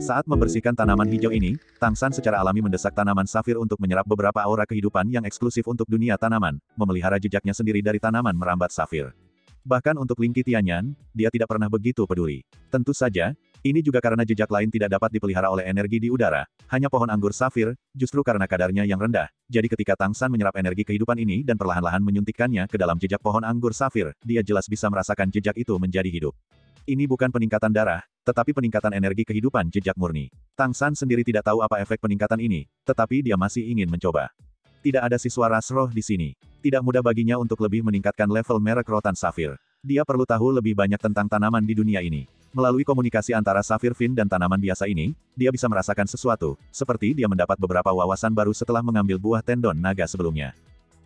Saat membersihkan tanaman hijau ini, Tang San secara alami mendesak tanaman safir untuk menyerap beberapa aura kehidupan yang eksklusif untuk dunia tanaman, memelihara jejaknya sendiri dari tanaman merambat safir. Bahkan untuk Ling Qitianyan, dia tidak pernah begitu peduli. Tentu saja, ini juga karena jejak lain tidak dapat dipelihara oleh energi di udara, hanya pohon anggur safir, justru karena kadarnya yang rendah. Jadi ketika Tang San menyerap energi kehidupan ini dan perlahan-lahan menyuntikkannya ke dalam jejak pohon anggur safir, dia jelas bisa merasakan jejak itu menjadi hidup. Ini bukan peningkatan darah, tetapi peningkatan energi kehidupan jejak murni. Tang San sendiri tidak tahu apa efek peningkatan ini, tetapi dia masih ingin mencoba. Tidak ada siswa ras roh di sini. Tidak mudah baginya untuk lebih meningkatkan level merek rotan safir. Dia perlu tahu lebih banyak tentang tanaman di dunia ini. Melalui komunikasi antara safir fin dan tanaman biasa ini, dia bisa merasakan sesuatu, seperti dia mendapat beberapa wawasan baru setelah mengambil buah tendon naga sebelumnya.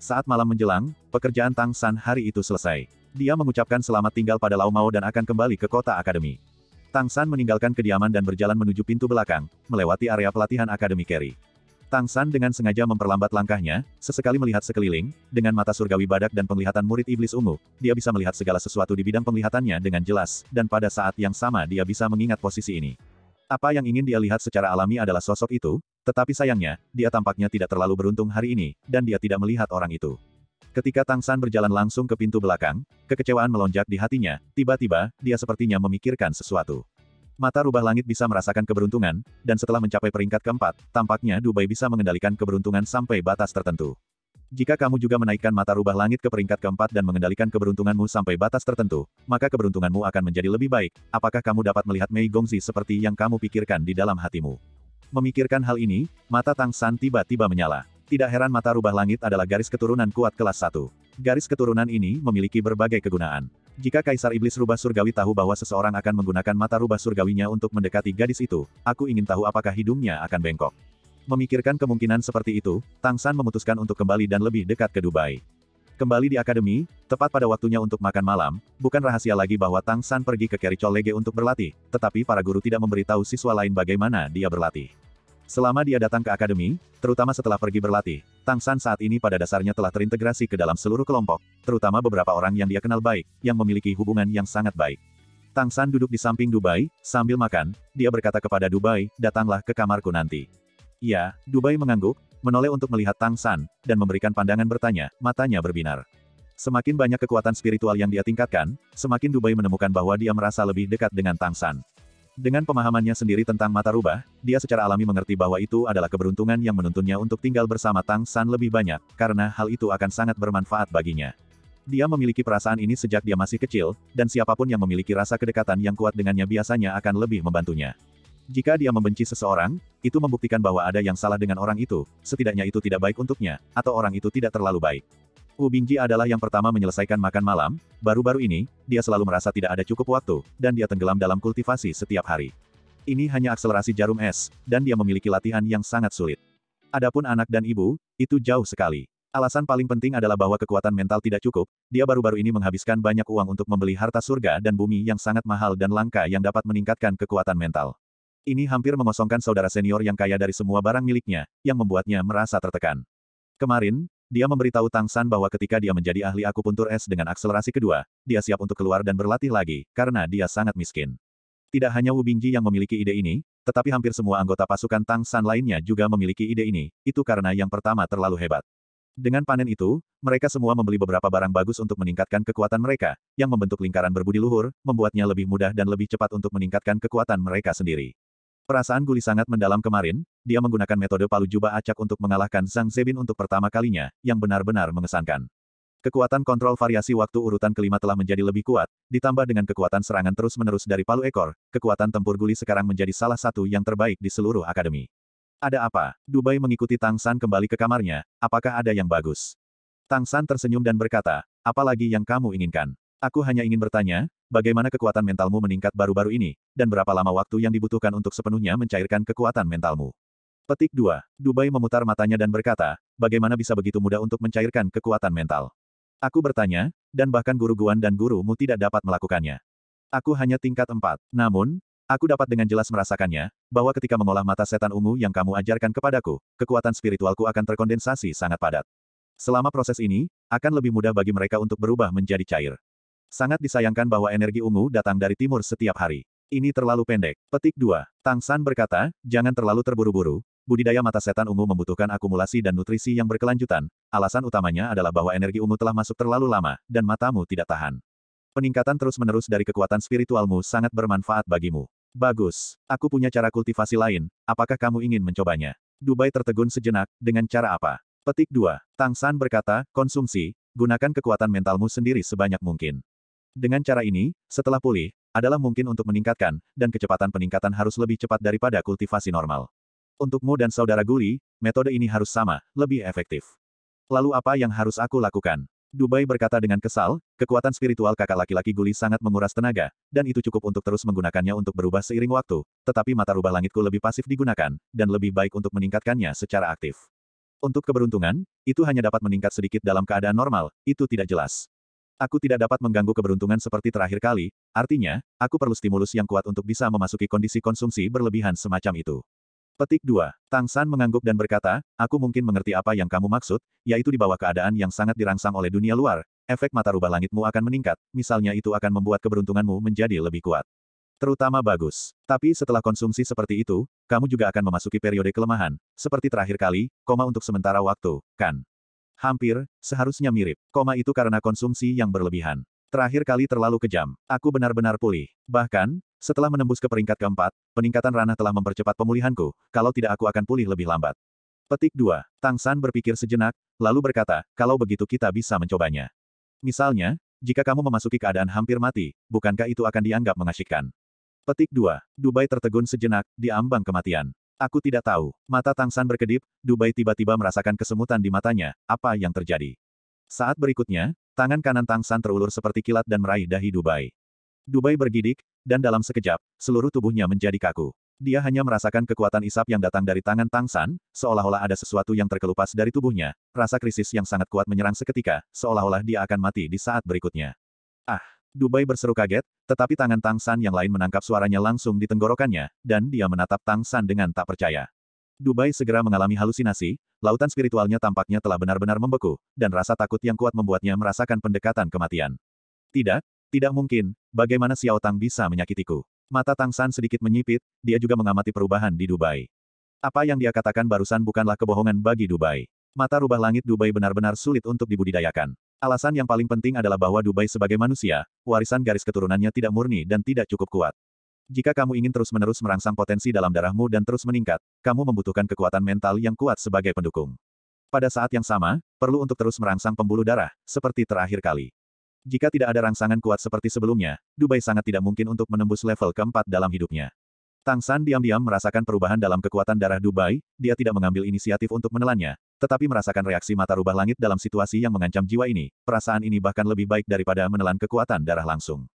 Saat malam menjelang, pekerjaan Tang San hari itu selesai. Dia mengucapkan selamat tinggal pada Lau Mao dan akan kembali ke kota akademi. Tang San meninggalkan kediaman dan berjalan menuju pintu belakang, melewati area pelatihan akademi Carry. Tang San dengan sengaja memperlambat langkahnya, sesekali melihat sekeliling, dengan mata surgawi badak dan penglihatan murid iblis ungu, dia bisa melihat segala sesuatu di bidang penglihatannya dengan jelas, dan pada saat yang sama dia bisa mengingat posisi ini. Apa yang ingin dia lihat secara alami adalah sosok itu, tetapi sayangnya, dia tampaknya tidak terlalu beruntung hari ini, dan dia tidak melihat orang itu. Ketika Tang San berjalan langsung ke pintu belakang, kekecewaan melonjak di hatinya, tiba-tiba, dia sepertinya memikirkan sesuatu. Mata rubah langit bisa merasakan keberuntungan, dan setelah mencapai peringkat keempat, tampaknya Dubai bisa mengendalikan keberuntungan sampai batas tertentu. Jika kamu juga menaikkan mata rubah langit ke peringkat keempat dan mengendalikan keberuntunganmu sampai batas tertentu, maka keberuntunganmu akan menjadi lebih baik. Apakah kamu dapat melihat Mei Gongzi seperti yang kamu pikirkan di dalam hatimu? Memikirkan hal ini, mata Tang San tiba-tiba menyala. Tidak heran mata rubah langit adalah garis keturunan kuat kelas 1. Garis keturunan ini memiliki berbagai kegunaan. Jika Kaisar Iblis Rubah Surgawi tahu bahwa seseorang akan menggunakan mata rubah surgawinya untuk mendekati gadis itu, aku ingin tahu apakah hidungnya akan bengkok. Memikirkan kemungkinan seperti itu, Tang San memutuskan untuk kembali dan lebih dekat ke Dubai. Kembali di akademi, tepat pada waktunya untuk makan malam, bukan rahasia lagi bahwa Tang San pergi ke Carry College untuk berlatih, tetapi para guru tidak memberitahu siswa lain bagaimana dia berlatih. Selama dia datang ke akademi, terutama setelah pergi berlatih, Tang San saat ini pada dasarnya telah terintegrasi ke dalam seluruh kelompok, terutama beberapa orang yang dia kenal baik, yang memiliki hubungan yang sangat baik. Tang San duduk di samping Dubai, sambil makan, dia berkata kepada Dubai, datanglah ke kamarku nanti. Ya, Dubai mengangguk, menoleh untuk melihat Tang San, dan memberikan pandangan bertanya, matanya berbinar. Semakin banyak kekuatan spiritual yang dia tingkatkan, semakin Dubai menemukan bahwa dia merasa lebih dekat dengan Tang San. Dengan pemahamannya sendiri tentang mata rubah, dia secara alami mengerti bahwa itu adalah keberuntungan yang menuntunnya untuk tinggal bersama Tang San lebih banyak, karena hal itu akan sangat bermanfaat baginya. Dia memiliki perasaan ini sejak dia masih kecil, dan siapapun yang memiliki rasa kedekatan yang kuat dengannya biasanya akan lebih membantunya. Jika dia membenci seseorang, itu membuktikan bahwa ada yang salah dengan orang itu, setidaknya itu tidak baik untuknya, atau orang itu tidak terlalu baik. Wu Bingji adalah yang pertama menyelesaikan makan malam, baru-baru ini, dia selalu merasa tidak ada cukup waktu, dan dia tenggelam dalam kultivasi setiap hari. Ini hanya akselerasi jarum es, dan dia memiliki latihan yang sangat sulit. Adapun anak dan ibu, itu jauh sekali. Alasan paling penting adalah bahwa kekuatan mental tidak cukup, dia baru-baru ini menghabiskan banyak uang untuk membeli harta surga dan bumi yang sangat mahal dan langka yang dapat meningkatkan kekuatan mental. Ini hampir mengosongkan saudara senior yang kaya dari semua barang miliknya, yang membuatnya merasa tertekan. Kemarin, dia memberitahu Tang San bahwa ketika dia menjadi ahli akupuntur es dengan akselerasi kedua, dia siap untuk keluar dan berlatih lagi, karena dia sangat miskin. Tidak hanya Wu Bingji yang memiliki ide ini, tetapi hampir semua anggota pasukan Tang San lainnya juga memiliki ide ini, itu karena yang pertama terlalu hebat. Dengan panen itu, mereka semua membeli beberapa barang bagus untuk meningkatkan kekuatan mereka, yang membentuk lingkaran berbudi luhur, membuatnya lebih mudah dan lebih cepat untuk meningkatkan kekuatan mereka sendiri. Perasaan Guli sangat mendalam kemarin, dia menggunakan metode palu jubah acak untuk mengalahkan Zhang Zebin untuk pertama kalinya, yang benar-benar mengesankan. Kekuatan kontrol variasi waktu urutan kelima telah menjadi lebih kuat, ditambah dengan kekuatan serangan terus-menerus dari palu ekor, kekuatan tempur Guli sekarang menjadi salah satu yang terbaik di seluruh akademi. Ada apa? Dubai mengikuti Tang San kembali ke kamarnya, apakah ada yang bagus? Tang San tersenyum dan berkata, apa lagi yang kamu inginkan? Aku hanya ingin bertanya, bagaimana kekuatan mentalmu meningkat baru-baru ini, dan berapa lama waktu yang dibutuhkan untuk sepenuhnya mencairkan kekuatan mentalmu? Petik 2. Dubai memutar matanya dan berkata, bagaimana bisa begitu mudah untuk mencairkan kekuatan mental? Aku bertanya, dan bahkan guru Guan dan gurumu tidak dapat melakukannya. Aku hanya tingkat 4. Namun, aku dapat dengan jelas merasakannya, bahwa ketika mengolah mata setan ungu yang kamu ajarkan kepadaku, kekuatan spiritualku akan terkondensasi sangat padat. Selama proses ini, akan lebih mudah bagi mereka untuk berubah menjadi cair. Sangat disayangkan bahwa energi ungu datang dari timur setiap hari. Ini terlalu pendek. Petik 2. Tang San berkata, jangan terlalu terburu-buru. Budidaya mata setan ungu membutuhkan akumulasi dan nutrisi yang berkelanjutan. Alasan utamanya adalah bahwa energi ungu telah masuk terlalu lama, dan matamu tidak tahan. Peningkatan terus-menerus dari kekuatan spiritualmu sangat bermanfaat bagimu. Bagus. Aku punya cara kultivasi lain, apakah kamu ingin mencobanya? Dubai tertegun sejenak, dengan cara apa? Petik 2. Tang San berkata, konsumsi, gunakan kekuatan mentalmu sendiri sebanyak mungkin. Dengan cara ini, setelah pulih, adalah mungkin untuk meningkatkan, dan kecepatan peningkatan harus lebih cepat daripada kultivasi normal. Untukmu dan saudara Guli, metode ini harus sama, lebih efektif. Lalu apa yang harus aku lakukan? Dubai berkata dengan kesal, kekuatan spiritual kakak laki-laki Guli sangat menguras tenaga, dan itu cukup untuk terus menggunakannya untuk berubah seiring waktu, tetapi mata rubah langitku lebih pasif digunakan, dan lebih baik untuk meningkatkannya secara aktif. Untuk keberuntungan, itu hanya dapat meningkat sedikit dalam keadaan normal, itu tidak jelas. Aku tidak dapat mengganggu keberuntungan seperti terakhir kali, artinya, aku perlu stimulus yang kuat untuk bisa memasuki kondisi konsumsi berlebihan semacam itu. Petik 2. Tang San mengangguk dan berkata, aku mungkin mengerti apa yang kamu maksud, yaitu di bawah keadaan yang sangat dirangsang oleh dunia luar, efek mata rubah langitmu akan meningkat, misalnya itu akan membuat keberuntunganmu menjadi lebih kuat. Terutama bagus. Tapi setelah konsumsi seperti itu, kamu juga akan memasuki periode kelemahan, seperti terakhir kali, koma untuk sementara waktu, kan? Hampir, seharusnya mirip. Koma itu karena konsumsi yang berlebihan. Terakhir kali terlalu kejam. Aku benar-benar pulih. Bahkan, setelah menembus ke peringkat keempat, peningkatan ranah telah mempercepat pemulihanku, kalau tidak aku akan pulih lebih lambat. Petik 2. Tang San berpikir sejenak, lalu berkata, kalau begitu kita bisa mencobanya. Misalnya, jika kamu memasuki keadaan hampir mati, bukankah itu akan dianggap mengasyikkan? Petik 2. Dubai tertegun sejenak, di ambang kematian. Aku tidak tahu. Mata Tang San berkedip, Dubai tiba-tiba merasakan kesemutan di matanya, apa yang terjadi? Saat berikutnya, tangan kanan Tang San terulur seperti kilat dan meraih dahi Dubai. Dubai bergidik, dan dalam sekejap, seluruh tubuhnya menjadi kaku. Dia hanya merasakan kekuatan isap yang datang dari tangan Tang San, seolah-olah ada sesuatu yang terkelupas dari tubuhnya, rasa krisis yang sangat kuat menyerang seketika, seolah-olah dia akan mati di saat berikutnya. Ah! Dubai berseru kaget, tetapi tangan Tang San yang lain menangkap suaranya langsung di tenggorokannya, dan dia menatap Tang San dengan tak percaya. Dubai segera mengalami halusinasi, lautan spiritualnya tampaknya telah benar-benar membeku, dan rasa takut yang kuat membuatnya merasakan pendekatan kematian. Tidak, tidak mungkin, bagaimana Xiao Tang bisa menyakitiku? Mata Tang San sedikit menyipit, dia juga mengamati perubahan di Dubai. Apa yang dia katakan barusan bukanlah kebohongan bagi Dubai. Mata rubah langit Dubai benar-benar sulit untuk dibudidayakan. Alasan yang paling penting adalah bahwa Dubai sebagai manusia, warisan garis keturunannya tidak murni dan tidak cukup kuat. Jika kamu ingin terus-menerus merangsang potensi dalam darahmu dan terus meningkat, kamu membutuhkan kekuatan mental yang kuat sebagai pendukung. Pada saat yang sama, perlu untuk terus merangsang pembuluh darah, seperti terakhir kali. Jika tidak ada rangsangan kuat seperti sebelumnya, Dubai sangat tidak mungkin untuk menembus level keempat dalam hidupnya. Tang San diam-diam merasakan perubahan dalam kekuatan darah Dubai, dia tidak mengambil inisiatif untuk menelannya, tetapi merasakan reaksi mata rubah langit dalam situasi yang mengancam jiwa ini, perasaan ini bahkan lebih baik daripada menelan kekuatan darah langsung.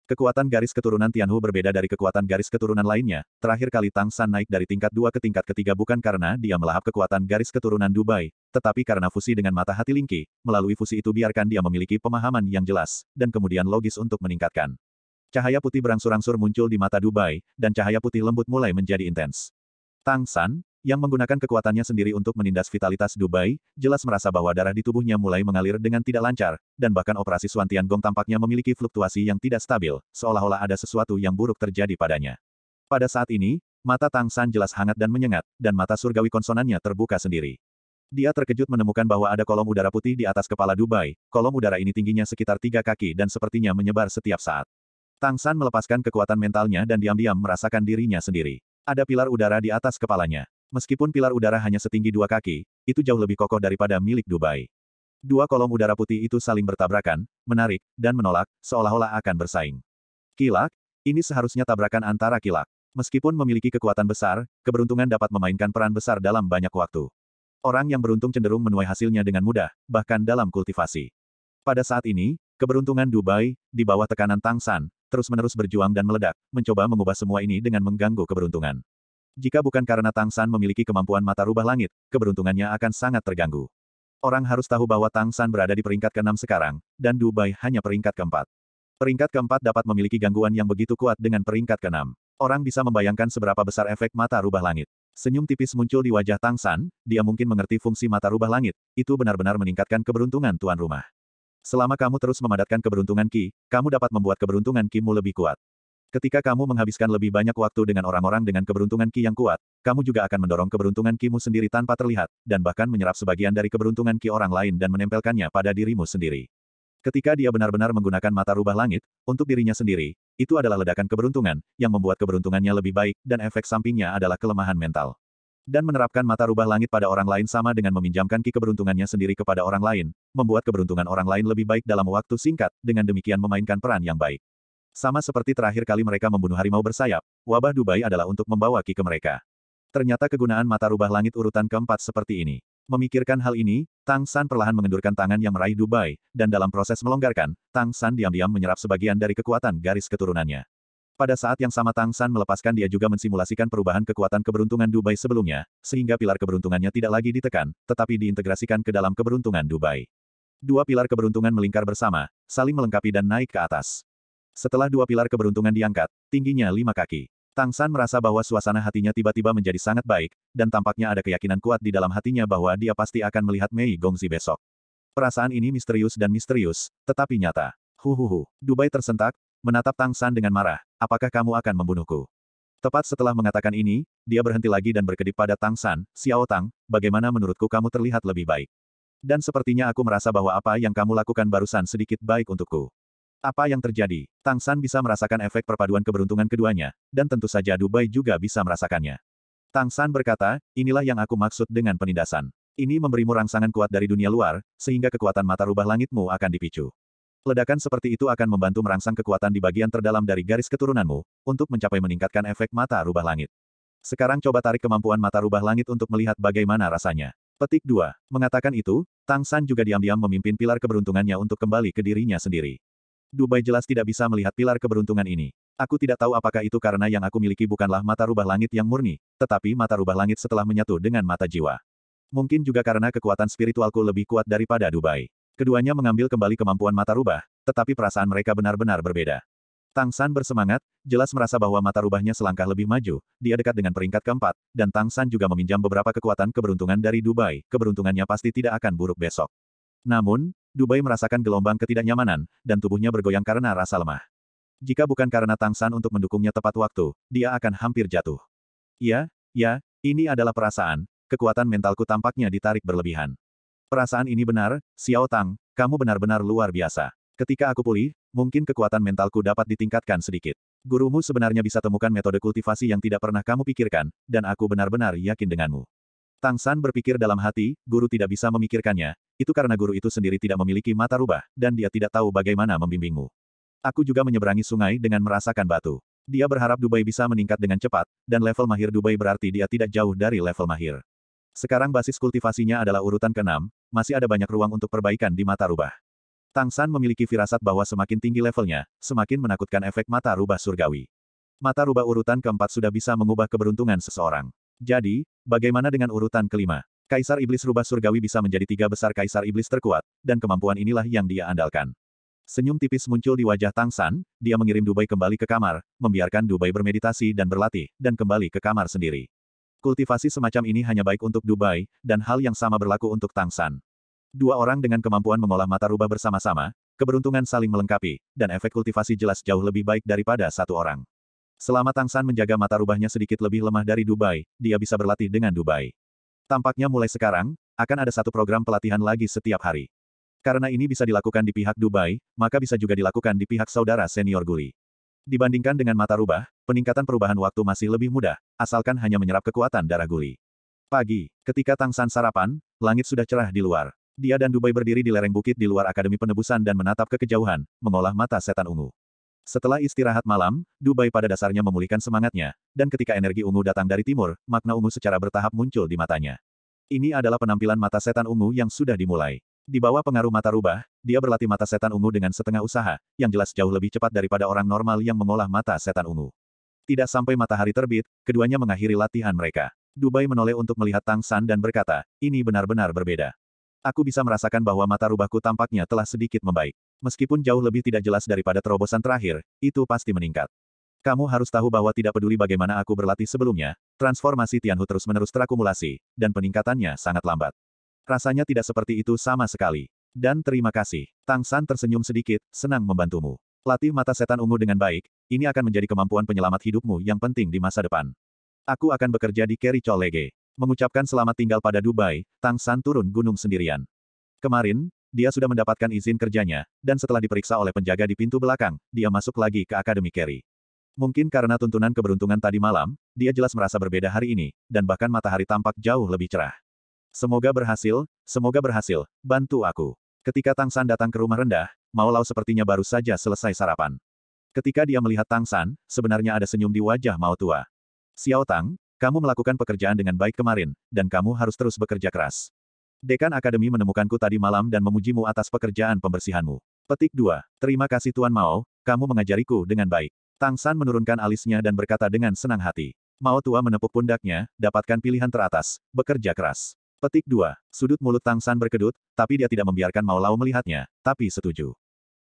Kekuatan garis keturunan Tianhu berbeda dari kekuatan garis keturunan lainnya, terakhir kali Tang San naik dari tingkat 2 ke tingkat ketiga bukan karena dia melahap kekuatan garis keturunan Dubai, tetapi karena fusi dengan mata hati Lingqi, melalui fusi itu biarkan dia memiliki pemahaman yang jelas, dan kemudian logis untuk meningkatkan. Cahaya putih berangsur-angsur muncul di mata Dubai, dan cahaya putih lembut mulai menjadi intens. Tang San, yang menggunakan kekuatannya sendiri untuk menindas vitalitas Dubai, jelas merasa bahwa darah di tubuhnya mulai mengalir dengan tidak lancar, dan bahkan operasi Suan Tiangong tampaknya memiliki fluktuasi yang tidak stabil, seolah-olah ada sesuatu yang buruk terjadi padanya. Pada saat ini, mata Tang San jelas hangat dan menyengat, dan mata surgawi konsonannya terbuka sendiri. Dia terkejut menemukan bahwa ada kolom udara putih di atas kepala Dubai, kolom udara ini tingginya sekitar 3 kaki dan sepertinya menyebar setiap saat. Tang San melepaskan kekuatan mentalnya dan diam-diam merasakan dirinya sendiri. Ada pilar udara di atas kepalanya. Meskipun pilar udara hanya setinggi 2 kaki, itu jauh lebih kokoh daripada milik Dubai. Dua kolom udara putih itu saling bertabrakan, menarik, dan menolak, seolah-olah akan bersaing. Kilak, ini seharusnya tabrakan antara kilak. Meskipun memiliki kekuatan besar, keberuntungan dapat memainkan peran besar dalam banyak waktu. Orang yang beruntung cenderung menuai hasilnya dengan mudah, bahkan dalam kultivasi. Pada saat ini, keberuntungan Dubai, di bawah tekanan Tang San, terus-menerus berjuang dan meledak, mencoba mengubah semua ini dengan mengganggu keberuntungan. Jika bukan karena Tang San memiliki kemampuan mata rubah langit, keberuntungannya akan sangat terganggu. Orang harus tahu bahwa Tang San berada di peringkat ke-6 sekarang, dan Dubai hanya peringkat ke-4. Peringkat ke-4 dapat memiliki gangguan yang begitu kuat dengan peringkat ke-6. Orang bisa membayangkan seberapa besar efek mata rubah langit. Senyum tipis muncul di wajah Tang San, dia mungkin mengerti fungsi mata rubah langit, itu benar-benar meningkatkan keberuntungan tuan rumah. Selama kamu terus memadatkan keberuntungan Qi, kamu dapat membuat keberuntungan Qi-mu lebih kuat. Ketika kamu menghabiskan lebih banyak waktu dengan orang-orang dengan keberuntungan Qi yang kuat, kamu juga akan mendorong keberuntungan Qi-mu sendiri tanpa terlihat, dan bahkan menyerap sebagian dari keberuntungan Qi orang lain dan menempelkannya pada dirimu sendiri. Ketika dia benar-benar menggunakan mata rubah langit, untuk dirinya sendiri, itu adalah ledakan keberuntungan, yang membuat keberuntungannya lebih baik, dan efek sampingnya adalah kelemahan mental. Dan menerapkan mata rubah langit pada orang lain sama dengan meminjamkan Qi keberuntungannya sendiri kepada orang lain, membuat keberuntungan orang lain lebih baik dalam waktu singkat, dengan demikian memainkan peran yang baik. Sama seperti terakhir kali mereka membunuh harimau bersayap, wabah Dubai adalah untuk membawa Qi ke mereka. Ternyata kegunaan mata rubah langit urutan keempat seperti ini. Memikirkan hal ini, Tang San perlahan mengendurkan tangan yang meraih Dubai, dan dalam proses melonggarkan, Tang San diam-diam menyerap sebagian dari kekuatan garis keturunannya. Pada saat yang sama Tang San melepaskan dia juga mensimulasikan perubahan kekuatan keberuntungan Dubai sebelumnya, sehingga pilar keberuntungannya tidak lagi ditekan, tetapi diintegrasikan ke dalam keberuntungan Dubai. Dua pilar keberuntungan melingkar bersama, saling melengkapi dan naik ke atas. Setelah dua pilar keberuntungan diangkat, tingginya 5 kaki. Tang San merasa bahwa suasana hatinya tiba-tiba menjadi sangat baik, dan tampaknya ada keyakinan kuat di dalam hatinya bahwa dia pasti akan melihat Mei Gongzi besok. Perasaan ini misterius, tetapi nyata. Huhuhu. Dubai tersentak, menatap Tang San dengan marah. Apakah kamu akan membunuhku? Tepat setelah mengatakan ini, dia berhenti lagi dan berkedip pada Tang San. Xiao Tang, bagaimana menurutku kamu terlihat lebih baik? Dan sepertinya aku merasa bahwa apa yang kamu lakukan barusan sedikit baik untukku. Apa yang terjadi? Tang San bisa merasakan efek perpaduan keberuntungan keduanya, dan tentu saja Dubai juga bisa merasakannya. Tang San berkata, inilah yang aku maksud dengan penindasan. Ini memberimu rangsangan kuat dari dunia luar, sehingga kekuatan mata rubah langitmu akan dipicu. Ledakan seperti itu akan membantu merangsang kekuatan di bagian terdalam dari garis keturunanmu, untuk mencapai meningkatkan efek mata rubah langit. Sekarang coba tarik kemampuan mata rubah langit untuk melihat bagaimana rasanya. Petik 2. Mengatakan itu, Tang San juga diam-diam memimpin pilar keberuntungannya untuk kembali ke dirinya sendiri. Dubai jelas tidak bisa melihat pilar keberuntungan ini. Aku tidak tahu apakah itu karena yang aku miliki bukanlah mata rubah langit yang murni, tetapi mata rubah langit setelah menyatu dengan mata jiwa. Mungkin juga karena kekuatan spiritualku lebih kuat daripada Dubai. Keduanya mengambil kembali kemampuan mata rubah, tetapi perasaan mereka benar-benar berbeda. Tang San bersemangat, jelas merasa bahwa mata rubahnya selangkah lebih maju, dia dekat dengan peringkat keempat, dan Tang San juga meminjam beberapa kekuatan keberuntungan dari Dubai, keberuntungannya pasti tidak akan buruk besok. Namun, Dubai merasakan gelombang ketidaknyamanan, dan tubuhnya bergoyang karena rasa lemah. Jika bukan karena Tang San untuk mendukungnya tepat waktu, dia akan hampir jatuh. Ya, ini adalah perasaan, kekuatan mentalku tampaknya ditarik berlebihan. Perasaan ini benar, Xiao Tang, kamu benar-benar luar biasa. Ketika aku pulih, mungkin kekuatan mentalku dapat ditingkatkan sedikit. Gurumu sebenarnya bisa temukan metode kultivasi yang tidak pernah kamu pikirkan, dan aku benar-benar yakin denganmu. Tang San berpikir dalam hati, guru tidak bisa memikirkannya, itu karena guru itu sendiri tidak memiliki mata rubah, dan dia tidak tahu bagaimana membimbingmu. Aku juga menyeberangi sungai dengan merasakan batu. Dia berharap Dubai bisa meningkat dengan cepat, dan level mahir Dubai berarti dia tidak jauh dari level mahir. Sekarang basis kultivasinya adalah urutan ke-6, masih ada banyak ruang untuk perbaikan di mata rubah. Tang San memiliki firasat bahwa semakin tinggi levelnya, semakin menakutkan efek mata rubah surgawi. Mata rubah urutan ke-4 sudah bisa mengubah keberuntungan seseorang. Jadi, bagaimana dengan urutan ke-5? Kaisar Iblis Rubah Surgawi bisa menjadi 3 besar Kaisar Iblis terkuat, dan kemampuan inilah yang dia andalkan. Senyum tipis muncul di wajah Tang San, dia mengirim Dubai kembali ke kamar, membiarkan Dubai bermeditasi dan berlatih, dan kembali ke kamar sendiri. Kultivasi semacam ini hanya baik untuk Dubai, dan hal yang sama berlaku untuk Tang San. Dua orang dengan kemampuan mengolah mata rubah bersama-sama, keberuntungan saling melengkapi, dan efek kultivasi jelas jauh lebih baik daripada satu orang. Selama Tang San menjaga mata rubahnya sedikit lebih lemah dari Dubai, dia bisa berlatih dengan Dubai. Tampaknya mulai sekarang, akan ada satu program pelatihan lagi setiap hari. Karena ini bisa dilakukan di pihak Dubai, maka bisa juga dilakukan di pihak saudara senior Guli. Dibandingkan dengan mata rubah, peningkatan perubahan waktu masih lebih mudah, asalkan hanya menyerap kekuatan darah Guli. Pagi, ketika Tang San sarapan, langit sudah cerah di luar. Dia dan Dubai berdiri di lereng bukit di luar Akademi Penebusan dan menatap ke kejauhan, mengolah mata setan ungu. Setelah istirahat malam, Dubai pada dasarnya memulihkan semangatnya, dan ketika energi ungu datang dari timur, makna ungu secara bertahap muncul di matanya. Ini adalah penampilan mata setan ungu yang sudah dimulai. Di bawah pengaruh mata rubah, dia berlatih mata setan ungu dengan setengah usaha, yang jelas jauh lebih cepat daripada orang normal yang mengolah mata setan ungu. Tidak sampai matahari terbit, keduanya mengakhiri latihan mereka. Dubai menoleh untuk melihat Tang San dan berkata, ini benar-benar berbeda. Aku bisa merasakan bahwa mata rubahku tampaknya telah sedikit membaik. Meskipun jauh lebih tidak jelas daripada terobosan terakhir, itu pasti meningkat. Kamu harus tahu bahwa tidak peduli bagaimana aku berlatih sebelumnya, transformasi Tianhu terus-menerus terakumulasi, dan peningkatannya sangat lambat. Rasanya tidak seperti itu sama sekali. Dan terima kasih. Tang San tersenyum sedikit, senang membantumu. Latih mata setan ungu dengan baik, ini akan menjadi kemampuan penyelamat hidupmu yang penting di masa depan. Aku akan bekerja di Kerry Cholege. Mengucapkan selamat tinggal pada Dubai, Tang San turun gunung sendirian. Kemarin, dia sudah mendapatkan izin kerjanya, dan setelah diperiksa oleh penjaga di pintu belakang, dia masuk lagi ke Akademi Kerry. Mungkin karena tuntunan keberuntungan tadi malam, dia jelas merasa berbeda hari ini, dan bahkan matahari tampak jauh lebih cerah. Semoga berhasil, bantu aku. Ketika Tang San datang ke rumah rendah, Mao Lao sepertinya baru saja selesai sarapan. Ketika dia melihat Tang San, sebenarnya ada senyum di wajah Mao tua. Xiao Tang, kamu melakukan pekerjaan dengan baik kemarin, dan kamu harus terus bekerja keras. Dekan Akademi menemukanku tadi malam dan memujimu atas pekerjaan pembersihanmu. Petik 2. Terima kasih Tuan Mao, kamu mengajariku dengan baik. Tang San menurunkan alisnya dan berkata dengan senang hati. Mao tua menepuk pundaknya, dapatkan pilihan teratas, bekerja keras. Petik 2. Sudut mulut Tang San berkedut, tapi dia tidak membiarkan Mao Lao melihatnya, tapi setuju.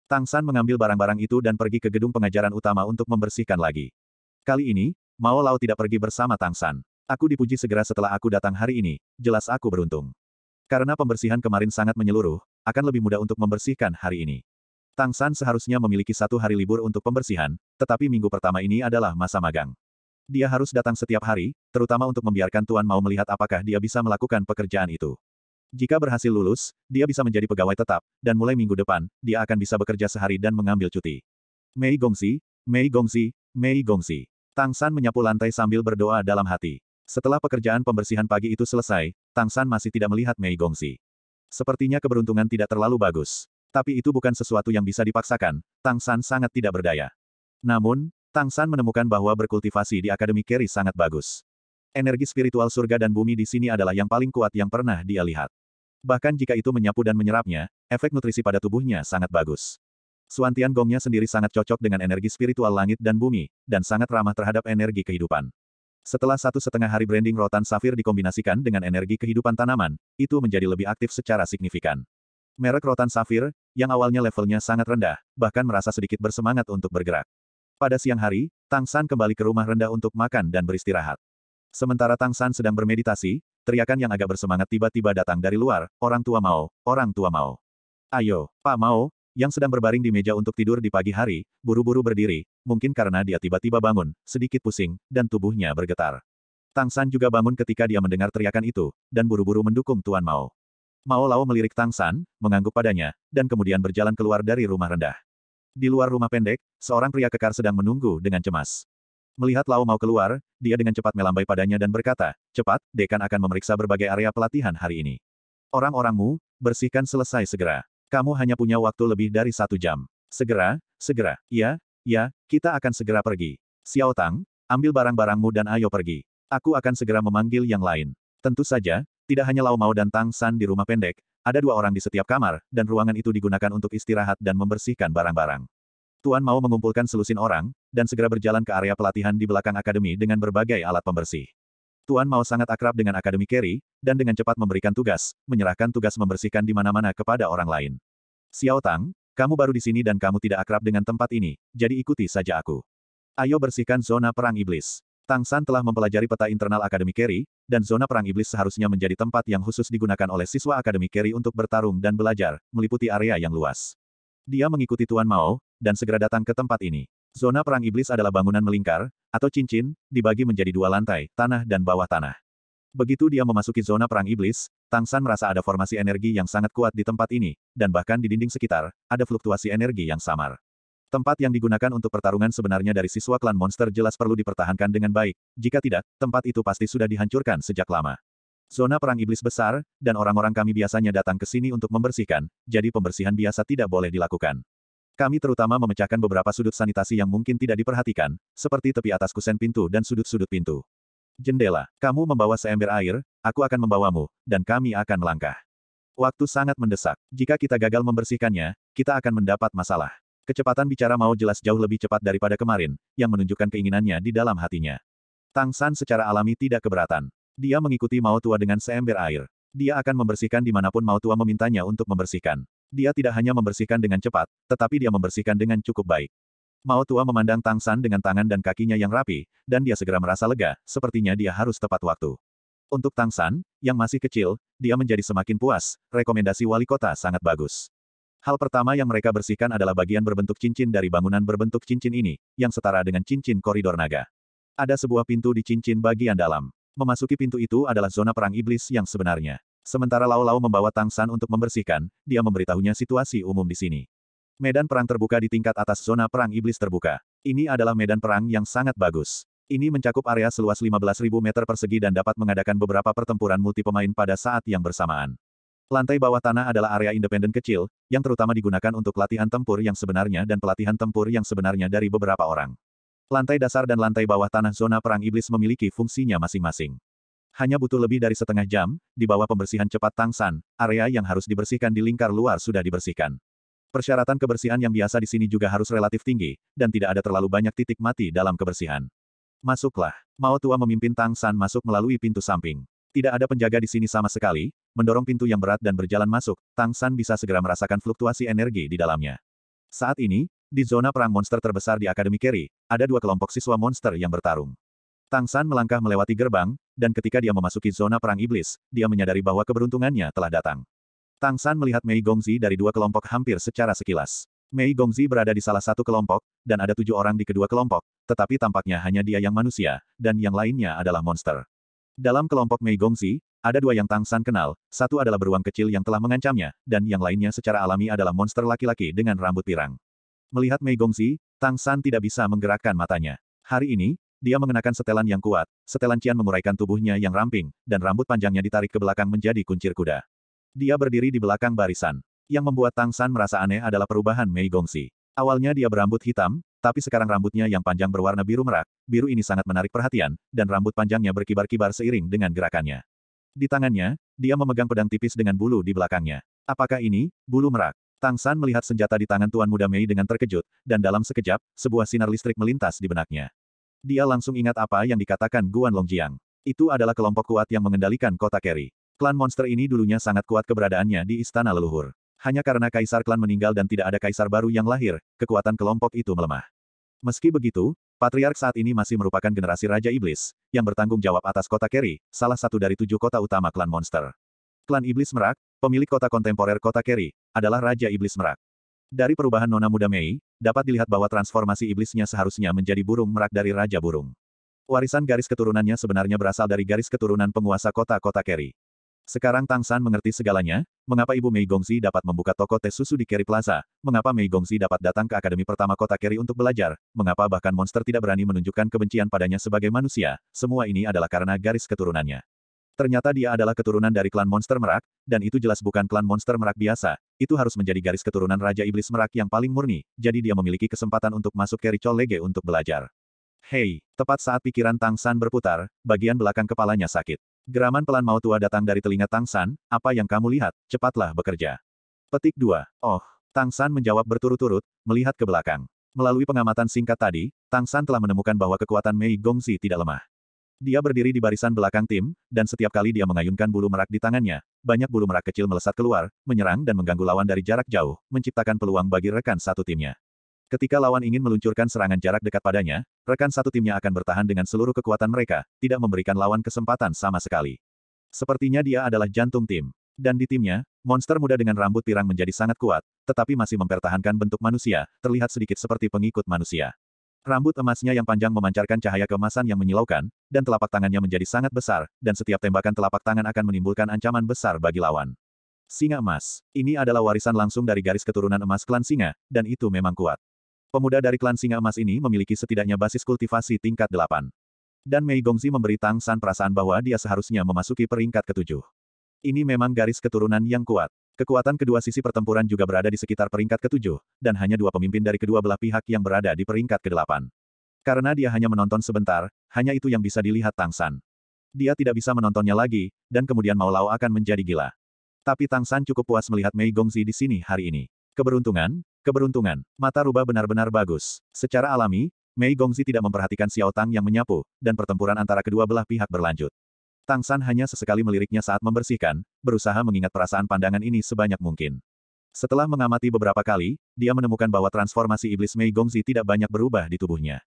Tang San mengambil barang-barang itu dan pergi ke gedung pengajaran utama untuk membersihkan lagi. Kali ini, Mao Lao tidak pergi bersama Tang San. Aku dipuji segera setelah aku datang hari ini, jelas aku beruntung. Karena pembersihan kemarin sangat menyeluruh, akan lebih mudah untuk membersihkan hari ini. Tang San seharusnya memiliki 1 hari libur untuk pembersihan, tetapi minggu pertama ini adalah masa magang. Dia harus datang setiap hari, terutama untuk membiarkan Tuan Mao melihat apakah dia bisa melakukan pekerjaan itu. Jika berhasil lulus, dia bisa menjadi pegawai tetap, dan mulai minggu depan, dia akan bisa bekerja sehari dan mengambil cuti. Mei Gongxi, Mei Gongxi, Mei Gongxi. Tang San menyapu lantai sambil berdoa dalam hati. Setelah pekerjaan pembersihan pagi itu selesai, Tang San masih tidak melihat Mei Gongxi. Sepertinya keberuntungan tidak terlalu bagus. Tapi itu bukan sesuatu yang bisa dipaksakan, Tang San sangat tidak berdaya. Namun, Tang San menemukan bahwa berkultivasi di Akademi Kerry sangat bagus. Energi spiritual surga dan bumi di sini adalah yang paling kuat yang pernah dia lihat. Bahkan jika itu menyapu dan menyerapnya, efek nutrisi pada tubuhnya sangat bagus. Suantian Gongnya sendiri sangat cocok dengan energi spiritual langit dan bumi, dan sangat ramah terhadap energi kehidupan. Setelah 1,5 hari branding rotan safir dikombinasikan dengan energi kehidupan tanaman, itu menjadi lebih aktif secara signifikan. Merek rotan safir, yang awalnya levelnya sangat rendah, bahkan merasa sedikit bersemangat untuk bergerak. Pada siang hari, Tang San kembali ke rumah rendah untuk makan dan beristirahat. Sementara Tang San sedang bermeditasi, teriakan yang agak bersemangat tiba-tiba datang dari luar, orang tua Mao, orang tua Mao. Ayo, Pak Mao, yang sedang berbaring di meja untuk tidur di pagi hari, buru-buru berdiri, mungkin karena dia tiba-tiba bangun, sedikit pusing, dan tubuhnya bergetar. Tang San juga bangun ketika dia mendengar teriakan itu, dan buru-buru mendukung Tuan Mao. Mao Lao melirik Tang San, mengangguk padanya, dan kemudian berjalan keluar dari rumah rendah. Di luar rumah pendek, seorang pria kekar sedang menunggu dengan cemas. Melihat Lao Mao keluar, dia dengan cepat melambai padanya dan berkata, cepat, dekan akan memeriksa berbagai area pelatihan hari ini. Orang-orangmu, bersihkan selesai segera. Kamu hanya punya waktu lebih dari 1 jam. Segera, segera. Ya, kita akan segera pergi. Xiao Tang, ambil barang-barangmu dan ayo pergi. Aku akan segera memanggil yang lain. Tentu saja, tidak hanya Lao Mao dan Tang San di rumah pendek, ada 2 orang di setiap kamar, dan ruangan itu digunakan untuk istirahat dan membersihkan barang-barang. Tuan Mao mengumpulkan selusin orang, dan segera berjalan ke area pelatihan di belakang akademi dengan berbagai alat pembersih. Tuan Mao sangat akrab dengan Akademi Kerry, dan dengan cepat memberikan tugas, menyerahkan tugas membersihkan di mana-mana kepada orang lain. Xiao Tang, kamu baru di sini dan kamu tidak akrab dengan tempat ini, jadi ikuti saja aku. Ayo bersihkan zona perang iblis. Tang San telah mempelajari peta internal Akademi Kerry, dan zona perang iblis seharusnya menjadi tempat yang khusus digunakan oleh siswa Akademi Kerry untuk bertarung dan belajar, meliputi area yang luas. Dia mengikuti Tuan Mao, dan segera datang ke tempat ini. Zona perang iblis adalah bangunan melingkar, atau cincin, dibagi menjadi 2 lantai, tanah dan bawah tanah. Begitu dia memasuki zona perang iblis, Tang San merasa ada formasi energi yang sangat kuat di tempat ini, dan bahkan di dinding sekitar, ada fluktuasi energi yang samar. Tempat yang digunakan untuk pertarungan sebenarnya dari siswa klan monster jelas perlu dipertahankan dengan baik, jika tidak, tempat itu pasti sudah dihancurkan sejak lama. Zona perang iblis besar, dan orang-orang kami biasanya datang ke sini untuk membersihkan, jadi pembersihan biasa tidak boleh dilakukan. Kami terutama memecahkan beberapa sudut sanitasi yang mungkin tidak diperhatikan, seperti tepi atas kusen pintu dan sudut-sudut pintu. Jendela, kamu membawa seember air, aku akan membawamu, dan kami akan melangkah. Waktu sangat mendesak. Jika kita gagal membersihkannya, kita akan mendapat masalah. Kecepatan bicara Mao jelas jauh lebih cepat daripada kemarin, yang menunjukkan keinginannya di dalam hatinya. Tang San secara alami tidak keberatan. Dia mengikuti Mao tua dengan seember air. Dia akan membersihkan dimanapun Mao tua memintanya untuk membersihkan. Dia tidak hanya membersihkan dengan cepat, tetapi dia membersihkan dengan cukup baik. Mao tua memandang Tang San dengan tangan dan kakinya yang rapi, dan dia segera merasa lega, sepertinya dia harus tepat waktu. Untuk Tang San, yang masih kecil, dia menjadi semakin puas, rekomendasi wali kota sangat bagus. Hal pertama yang mereka bersihkan adalah bagian berbentuk cincin dari bangunan berbentuk cincin ini, yang setara dengan cincin koridor naga. Ada sebuah pintu di cincin bagian dalam. Memasuki pintu itu adalah zona perang iblis yang sebenarnya. Sementara Lau Lau membawa Tang San untuk membersihkan, dia memberitahunya situasi umum di sini. Medan perang terbuka di tingkat atas zona perang iblis terbuka. Ini adalah medan perang yang sangat bagus. Ini mencakup area seluas 15.000 meter persegi dan dapat mengadakan beberapa pertempuran multi pemain pada saat yang bersamaan. Lantai bawah tanah adalah area independen kecil, yang terutama digunakan untuk latihan tempur yang sebenarnya dan pelatihan tempur yang sebenarnya dari beberapa orang. Lantai dasar dan lantai bawah tanah zona perang iblis memiliki fungsinya masing-masing. Hanya butuh lebih dari setengah jam, di bawah pembersihan cepat Tang San, area yang harus dibersihkan di lingkar luar sudah dibersihkan. Persyaratan kebersihan yang biasa di sini juga harus relatif tinggi, dan tidak ada terlalu banyak titik mati dalam kebersihan. Masuklah. Mao Tua memimpin Tang San masuk melalui pintu samping. Tidak ada penjaga di sini sama sekali, mendorong pintu yang berat dan berjalan masuk, Tang San bisa segera merasakan fluktuasi energi di dalamnya. Saat ini, di zona perang monster terbesar di Akademi Carry, ada dua kelompok siswa monster yang bertarung. Tang San melangkah melewati gerbang, dan ketika dia memasuki zona perang iblis, dia menyadari bahwa keberuntungannya telah datang. Tang San melihat Mei Gongzi dari dua kelompok hampir secara sekilas. Mei Gongzi berada di salah satu kelompok, dan ada 7 orang di kedua kelompok, tetapi tampaknya hanya dia yang manusia, dan yang lainnya adalah monster. Dalam kelompok Mei Gongzi, ada 2 yang Tang San kenal, satu adalah beruang kecil yang telah mengancamnya, dan yang lainnya secara alami adalah monster laki-laki dengan rambut pirang. Melihat Mei Gongzi, Tang San tidak bisa menggerakkan matanya. Hari ini, dia mengenakan setelan yang kuat, setelan cian menguraikan tubuhnya yang ramping, dan rambut panjangnya ditarik ke belakang menjadi kuncir kuda. Dia berdiri di belakang barisan. Yang membuat Tang San merasa aneh adalah perubahan Mei Gongzi. Awalnya dia berambut hitam, tapi sekarang rambutnya yang panjang berwarna biru merak, biru ini sangat menarik perhatian, dan rambut panjangnya berkibar-kibar seiring dengan gerakannya. Di tangannya, dia memegang pedang tipis dengan bulu di belakangnya. Apakah ini bulu merak? Tang San melihat senjata di tangan Tuan Muda Mei dengan terkejut, dan dalam sekejap, sebuah sinar listrik melintas di benaknya. Dia langsung ingat apa yang dikatakan Guan Longjiang. Itu adalah kelompok kuat yang mengendalikan kota Carry. Klan monster ini dulunya sangat kuat keberadaannya di istana leluhur. Hanya karena kaisar klan meninggal dan tidak ada kaisar baru yang lahir, kekuatan kelompok itu melemah. Meski begitu, Patriark saat ini masih merupakan generasi Raja Iblis, yang bertanggung jawab atas kota Carry, salah satu dari 7 kota utama klan monster. Klan Iblis Merak, pemilik kota kontemporer kota Carry, adalah Raja Iblis Merak. Dari perubahan Nona Muda Mei, dapat dilihat bahwa transformasi iblisnya seharusnya menjadi burung merak dari Raja Burung. Warisan garis keturunannya sebenarnya berasal dari garis keturunan penguasa kota-kota Carry. Sekarang Tang San mengerti segalanya, mengapa Ibu Mei Gongzi dapat membuka toko teh susu di Carry Plaza, mengapa Mei Gongzi dapat datang ke Akademi Pertama Kota Carry untuk belajar, mengapa bahkan monster tidak berani menunjukkan kebencian padanya sebagai manusia, semua ini adalah karena garis keturunannya. Ternyata dia adalah keturunan dari klan monster merak, dan itu jelas bukan klan monster merak biasa, itu harus menjadi garis keturunan Raja Iblis Merak yang paling murni, jadi dia memiliki kesempatan untuk masuk Carry College untuk belajar. Hei, tepat saat pikiran Tang San berputar, bagian belakang kepalanya sakit. Geraman pelan Mao Tua datang dari telinga Tang San, apa yang kamu lihat, cepatlah bekerja. Petik 2. Oh, Tang San menjawab berturut-turut, melihat ke belakang. Melalui pengamatan singkat tadi, Tang San telah menemukan bahwa kekuatan Mei Gongzi tidak lemah. Dia berdiri di barisan belakang tim, dan setiap kali dia mengayunkan bulu merak di tangannya, banyak bulu merak kecil melesat keluar, menyerang dan mengganggu lawan dari jarak jauh, menciptakan peluang bagi rekan satu timnya. Ketika lawan ingin meluncurkan serangan jarak dekat padanya, rekan satu timnya akan bertahan dengan seluruh kekuatan mereka, tidak memberikan lawan kesempatan sama sekali. Sepertinya dia adalah jantung tim. Dan di timnya, monster muda dengan rambut pirang menjadi sangat kuat, tetapi masih mempertahankan bentuk manusia, terlihat sedikit seperti pengikut manusia. Rambut emasnya yang panjang memancarkan cahaya keemasan yang menyilaukan, dan telapak tangannya menjadi sangat besar, dan setiap tembakan telapak tangan akan menimbulkan ancaman besar bagi lawan. Singa emas. Ini adalah warisan langsung dari garis keturunan emas klan singa, dan itu memang kuat. Pemuda dari klan singa emas ini memiliki setidaknya basis kultivasi tingkat 8. Dan Mei Gongzi memberi Tang San perasaan bahwa dia seharusnya memasuki peringkat ke-7. Ini memang garis keturunan yang kuat. Kekuatan kedua sisi pertempuran juga berada di sekitar peringkat ke-7, dan hanya 2 pemimpin dari kedua belah pihak yang berada di peringkat ke-8. Karena dia hanya menonton sebentar, hanya itu yang bisa dilihat Tang San. Dia tidak bisa menontonnya lagi, dan kemudian Mao Lao akan menjadi gila. Tapi Tang San cukup puas melihat Mei Gongzi di sini hari ini. Keberuntungan, keberuntungan, mata rubah benar-benar bagus. Secara alami, Mei Gongzi tidak memperhatikan Xiao Tang yang menyapu, dan pertempuran antara kedua belah pihak berlanjut. Tang San hanya sesekali meliriknya saat membersihkan, berusaha mengingat perasaan pandangan ini sebanyak mungkin. Setelah mengamati beberapa kali, dia menemukan bahwa transformasi iblis Mei Gongzi tidak banyak berubah di tubuhnya.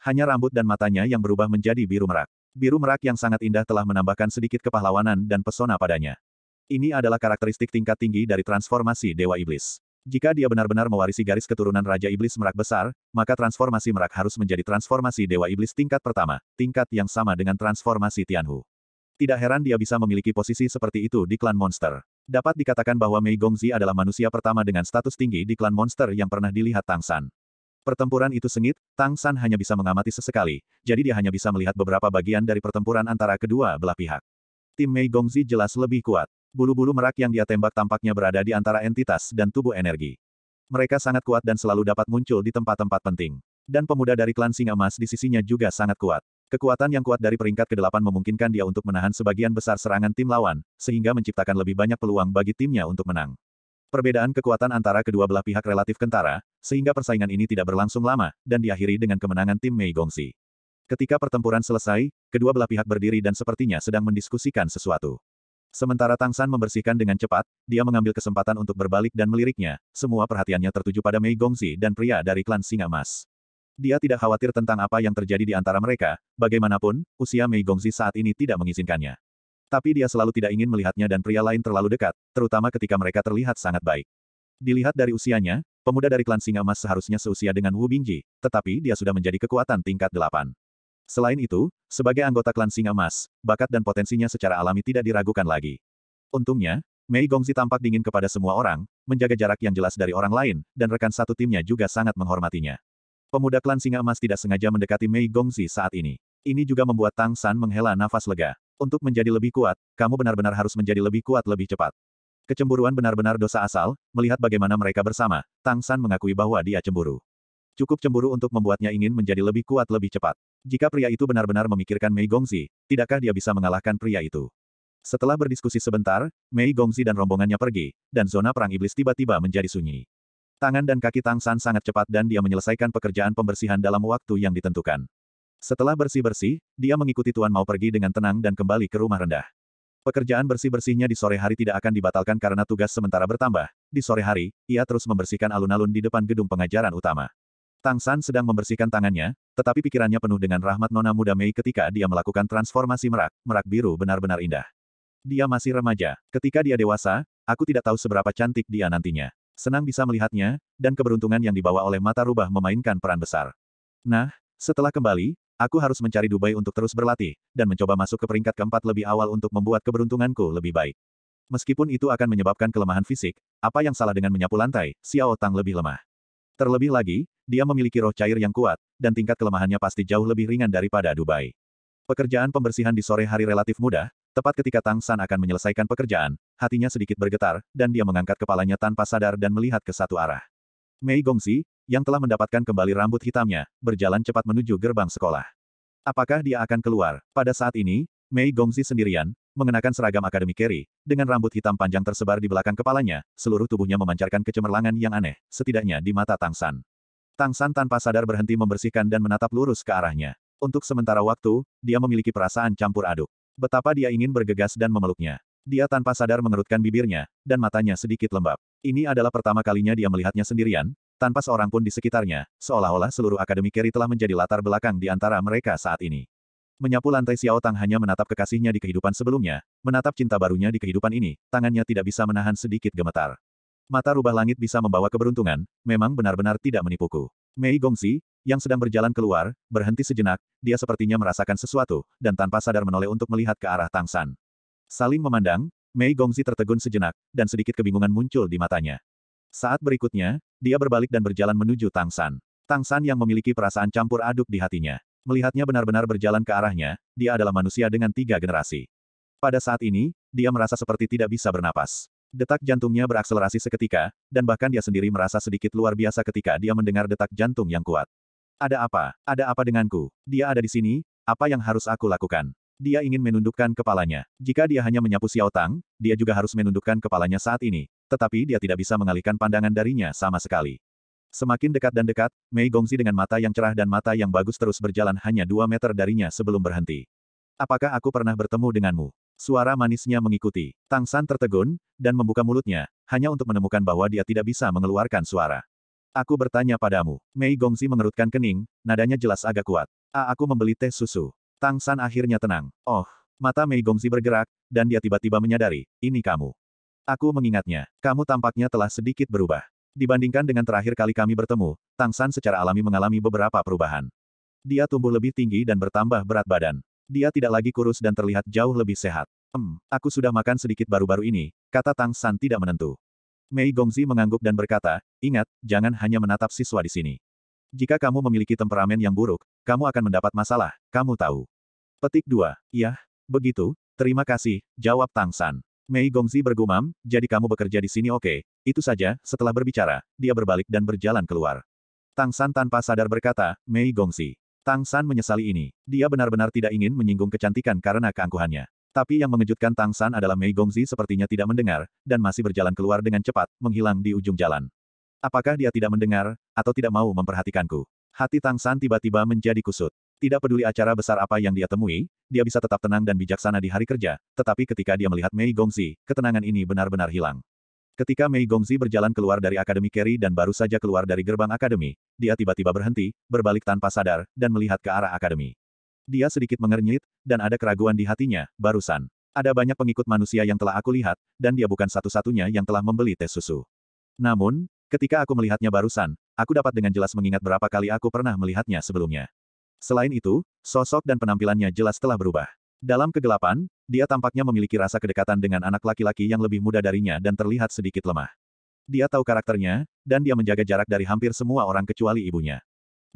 Hanya rambut dan matanya yang berubah menjadi biru merak. Biru merak yang sangat indah telah menambahkan sedikit kepahlawanan dan pesona padanya. Ini adalah karakteristik tingkat tinggi dari transformasi Dewa Iblis. Jika dia benar-benar mewarisi garis keturunan Raja Iblis Merak Besar, maka transformasi Merak harus menjadi transformasi Dewa Iblis tingkat pertama, tingkat yang sama dengan transformasi Tianhu. Tidak heran dia bisa memiliki posisi seperti itu di klan monster. Dapat dikatakan bahwa Mei Gongzi adalah manusia pertama dengan status tinggi di klan monster yang pernah dilihat Tang San. Pertempuran itu sengit, Tang San hanya bisa mengamati sesekali, jadi dia hanya bisa melihat beberapa bagian dari pertempuran antara kedua belah pihak. Tim Mei Gongzi jelas lebih kuat. Bulu-bulu merak yang dia tembak tampaknya berada di antara entitas dan tubuh energi. Mereka sangat kuat dan selalu dapat muncul di tempat-tempat penting. Dan pemuda dari klan Singa Emas di sisinya juga sangat kuat. Kekuatan yang kuat dari peringkat ke-8 memungkinkan dia untuk menahan sebagian besar serangan tim lawan, sehingga menciptakan lebih banyak peluang bagi timnya untuk menang. Perbedaan kekuatan antara kedua belah pihak relatif kentara, sehingga persaingan ini tidak berlangsung lama, dan diakhiri dengan kemenangan tim Mei Gongzi. Ketika pertempuran selesai, kedua belah pihak berdiri dan sepertinya sedang mendiskusikan sesuatu. Sementara Tang San membersihkan dengan cepat, dia mengambil kesempatan untuk berbalik dan meliriknya, semua perhatiannya tertuju pada Mei Gongzi dan pria dari klan Singa Emas. Dia tidak khawatir tentang apa yang terjadi di antara mereka, bagaimanapun, usia Mei Gongzi saat ini tidak mengizinkannya. Tapi dia selalu tidak ingin melihatnya dan pria lain terlalu dekat, terutama ketika mereka terlihat sangat baik. Dilihat dari usianya, pemuda dari klan Singa Emas seharusnya seusia dengan Wu Bingji, tetapi dia sudah menjadi kekuatan tingkat 8. Selain itu, sebagai anggota klan Singa Emas, bakat dan potensinya secara alami tidak diragukan lagi. Untungnya, Mei Gongzi tampak dingin kepada semua orang, menjaga jarak yang jelas dari orang lain, dan rekan satu timnya juga sangat menghormatinya. Pemuda klan Singa Emas tidak sengaja mendekati Mei Gongzi saat ini. Ini juga membuat Tang San menghela nafas lega. Untuk menjadi lebih kuat, kamu benar-benar harus menjadi lebih kuat lebih cepat. Kecemburuan benar-benar dosa asal, melihat bagaimana mereka bersama, Tang San mengakui bahwa dia cemburu. Cukup cemburu untuk membuatnya ingin menjadi lebih kuat lebih cepat. Jika pria itu benar-benar memikirkan Mei Gongzi, tidakkah dia bisa mengalahkan pria itu? Setelah berdiskusi sebentar, Mei Gongzi dan rombongannya pergi, dan zona perang iblis tiba-tiba menjadi sunyi. Tangan dan kaki Tang San sangat cepat dan dia menyelesaikan pekerjaan pembersihan dalam waktu yang ditentukan. Setelah bersih-bersih, dia mengikuti Tuan Mao pergi dengan tenang dan kembali ke rumah rendah. Pekerjaan bersih-bersihnya di sore hari tidak akan dibatalkan karena tugas sementara bertambah. Di sore hari, ia terus membersihkan alun-alun di depan gedung pengajaran utama. Tang San sedang membersihkan tangannya, tetapi pikirannya penuh dengan rahmat nona muda Mei ketika dia melakukan transformasi merak. Merak biru benar-benar indah. Dia masih remaja. Ketika dia dewasa, aku tidak tahu seberapa cantik dia nantinya. Senang bisa melihatnya, dan keberuntungan yang dibawa oleh mata rubah memainkan peran besar. Nah, setelah kembali, aku harus mencari Dubai untuk terus berlatih, dan mencoba masuk ke peringkat keempat lebih awal untuk membuat keberuntunganku lebih baik. Meskipun itu akan menyebabkan kelemahan fisik, apa yang salah dengan menyapu lantai, Xiao Tang lebih lemah. Terlebih lagi, dia memiliki roh cair yang kuat, dan tingkat kelemahannya pasti jauh lebih ringan daripada Dubai. Pekerjaan pembersihan di sore hari relatif mudah, tepat ketika Tang San akan menyelesaikan pekerjaan, hatinya sedikit bergetar, dan dia mengangkat kepalanya tanpa sadar dan melihat ke satu arah. Mei Gongzi, yang telah mendapatkan kembali rambut hitamnya, berjalan cepat menuju gerbang sekolah. Apakah dia akan keluar? Pada saat ini, Mei Gongzi sendirian, mengenakan seragam Akademi Carry, dengan rambut hitam panjang tersebar di belakang kepalanya, seluruh tubuhnya memancarkan kecemerlangan yang aneh, setidaknya di mata Tang San. Tang San tanpa sadar berhenti membersihkan dan menatap lurus ke arahnya. Untuk sementara waktu, dia memiliki perasaan campur aduk. Betapa dia ingin bergegas dan memeluknya. Dia tanpa sadar mengerutkan bibirnya, dan matanya sedikit lembab. Ini adalah pertama kalinya dia melihatnya sendirian, tanpa seorang pun di sekitarnya, seolah-olah seluruh Akademi Carry telah menjadi latar belakang di antara mereka saat ini. Menyapu lantai Xiao Tang hanya menatap kekasihnya di kehidupan sebelumnya, menatap cinta barunya di kehidupan ini, tangannya tidak bisa menahan sedikit gemetar. Mata rubah langit bisa membawa keberuntungan, memang benar-benar tidak menipuku. Mei Gongzi, yang sedang berjalan keluar, berhenti sejenak, dia sepertinya merasakan sesuatu, dan tanpa sadar menoleh untuk melihat ke arah Tang San. Saling memandang, Mei Gongzi tertegun sejenak, dan sedikit kebingungan muncul di matanya. Saat berikutnya, dia berbalik dan berjalan menuju Tang San. Tang San yang memiliki perasaan campur aduk di hatinya. Melihatnya benar-benar berjalan ke arahnya, dia adalah manusia dengan 3 generasi. Pada saat ini, dia merasa seperti tidak bisa bernapas. Detak jantungnya berakselerasi seketika, dan bahkan dia sendiri merasa sedikit luar biasa ketika dia mendengar detak jantung yang kuat. Ada apa? Ada apa denganku? Dia ada di sini, apa yang harus aku lakukan? Dia ingin menundukkan kepalanya. Jika dia hanya menyapu Xiao Tang, dia juga harus menundukkan kepalanya saat ini, tetapi dia tidak bisa mengalihkan pandangan darinya sama sekali. Semakin dekat dan dekat, Mei Gongzi dengan mata yang cerah dan mata yang bagus terus berjalan hanya 2 meter darinya sebelum berhenti. Apakah aku pernah bertemu denganmu? Suara manisnya mengikuti. Tang San tertegun, dan membuka mulutnya, hanya untuk menemukan bahwa dia tidak bisa mengeluarkan suara. Aku bertanya padamu. Mei Gongzi mengerutkan kening, nadanya jelas agak kuat. Aku membeli teh susu. Tang San akhirnya tenang. Oh, mata Mei Gongzi bergerak, dan dia tiba-tiba menyadari, ini kamu. Aku mengingatnya. Kamu tampaknya telah sedikit berubah. Dibandingkan dengan terakhir kali kami bertemu, Tang San secara alami mengalami beberapa perubahan. Dia tumbuh lebih tinggi dan bertambah berat badan. Dia tidak lagi kurus dan terlihat jauh lebih sehat. Aku sudah makan sedikit baru-baru ini, kata Tang San tidak menentu. Mei Gongzi mengangguk dan berkata, ingat, jangan hanya menatap siswa di sini. Jika kamu memiliki temperamen yang buruk, kamu akan mendapat masalah, kamu tahu. Petik 2. Iya, begitu, terima kasih, jawab Tang San. Mei Gongzi bergumam, jadi kamu bekerja di sini oke. Itu saja, setelah berbicara, dia berbalik dan berjalan keluar. Tang San tanpa sadar berkata, Mei Gongzi. Tang San menyesali ini. Dia benar-benar tidak ingin menyinggung kecantikan karena keangkuhannya. Tapi yang mengejutkan Tang San adalah Mei Gongzi sepertinya tidak mendengar, dan masih berjalan keluar dengan cepat, menghilang di ujung jalan. Apakah dia tidak mendengar, atau tidak mau memperhatikanku? Hati Tang San tiba-tiba menjadi kusut. Tidak peduli acara besar apa yang dia temui, dia bisa tetap tenang dan bijaksana di hari kerja, tetapi ketika dia melihat Mei Gongzi, ketenangan ini benar-benar hilang. Ketika Mei Gongzi berjalan keluar dari Akademi Carry dan baru saja keluar dari gerbang akademi, dia tiba-tiba berhenti, berbalik tanpa sadar, dan melihat ke arah akademi. Dia sedikit mengernyit, dan ada keraguan di hatinya, barusan. Ada banyak pengikut manusia yang telah aku lihat, dan dia bukan satu-satunya yang telah membeli tes susu. Namun, ketika aku melihatnya barusan, aku dapat dengan jelas mengingat berapa kali aku pernah melihatnya sebelumnya. Selain itu, sosok dan penampilannya jelas telah berubah. Dalam kegelapan, dia tampaknya memiliki rasa kedekatan dengan anak laki-laki yang lebih muda darinya dan terlihat sedikit lemah. Dia tahu karakternya, dan dia menjaga jarak dari hampir semua orang kecuali ibunya.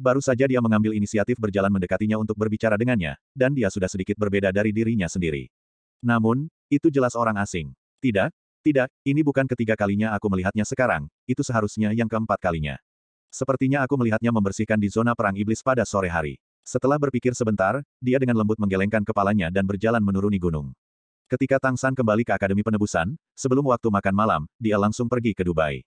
Baru saja dia mengambil inisiatif berjalan mendekatinya untuk berbicara dengannya, dan dia sudah sedikit berbeda dari dirinya sendiri. Namun, itu jelas orang asing. Tidak, ini bukan ketiga kalinya aku melihatnya sekarang, itu seharusnya yang keempat kalinya. Sepertinya aku melihatnya membersihkan di zona perang iblis pada sore hari. Setelah berpikir sebentar, dia dengan lembut menggelengkan kepalanya dan berjalan menuruni gunung. Ketika Tang San kembali ke Akademi Penebusan, sebelum waktu makan malam, dia langsung pergi ke Dubai.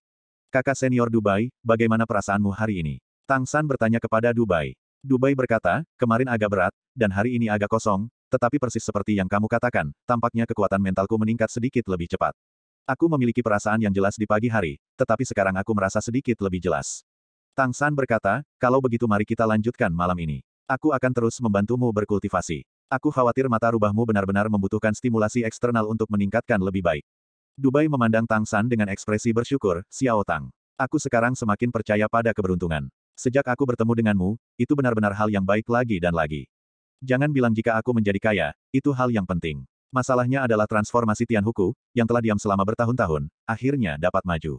Kakak senior Dubai, bagaimana perasaanmu hari ini? Tang San bertanya kepada Dubai. Dubai berkata, kemarin agak berat, dan hari ini agak kosong, tetapi persis seperti yang kamu katakan, tampaknya kekuatan mentalku meningkat sedikit lebih cepat. Aku memiliki perasaan yang jelas di pagi hari, tetapi sekarang aku merasa sedikit lebih jelas. Tang San berkata, kalau begitu mari kita lanjutkan malam ini. Aku akan terus membantumu berkultivasi. Aku khawatir mata rubahmu benar-benar membutuhkan stimulasi eksternal untuk meningkatkan lebih baik. Dubai memandang Tang San dengan ekspresi bersyukur, Xiao Tang. Aku sekarang semakin percaya pada keberuntungan. Sejak aku bertemu denganmu, itu benar-benar hal yang baik lagi dan lagi. Jangan bilang jika aku menjadi kaya, itu hal yang penting. Masalahnya adalah transformasi Tianhuku, yang telah diam selama bertahun-tahun, akhirnya dapat maju.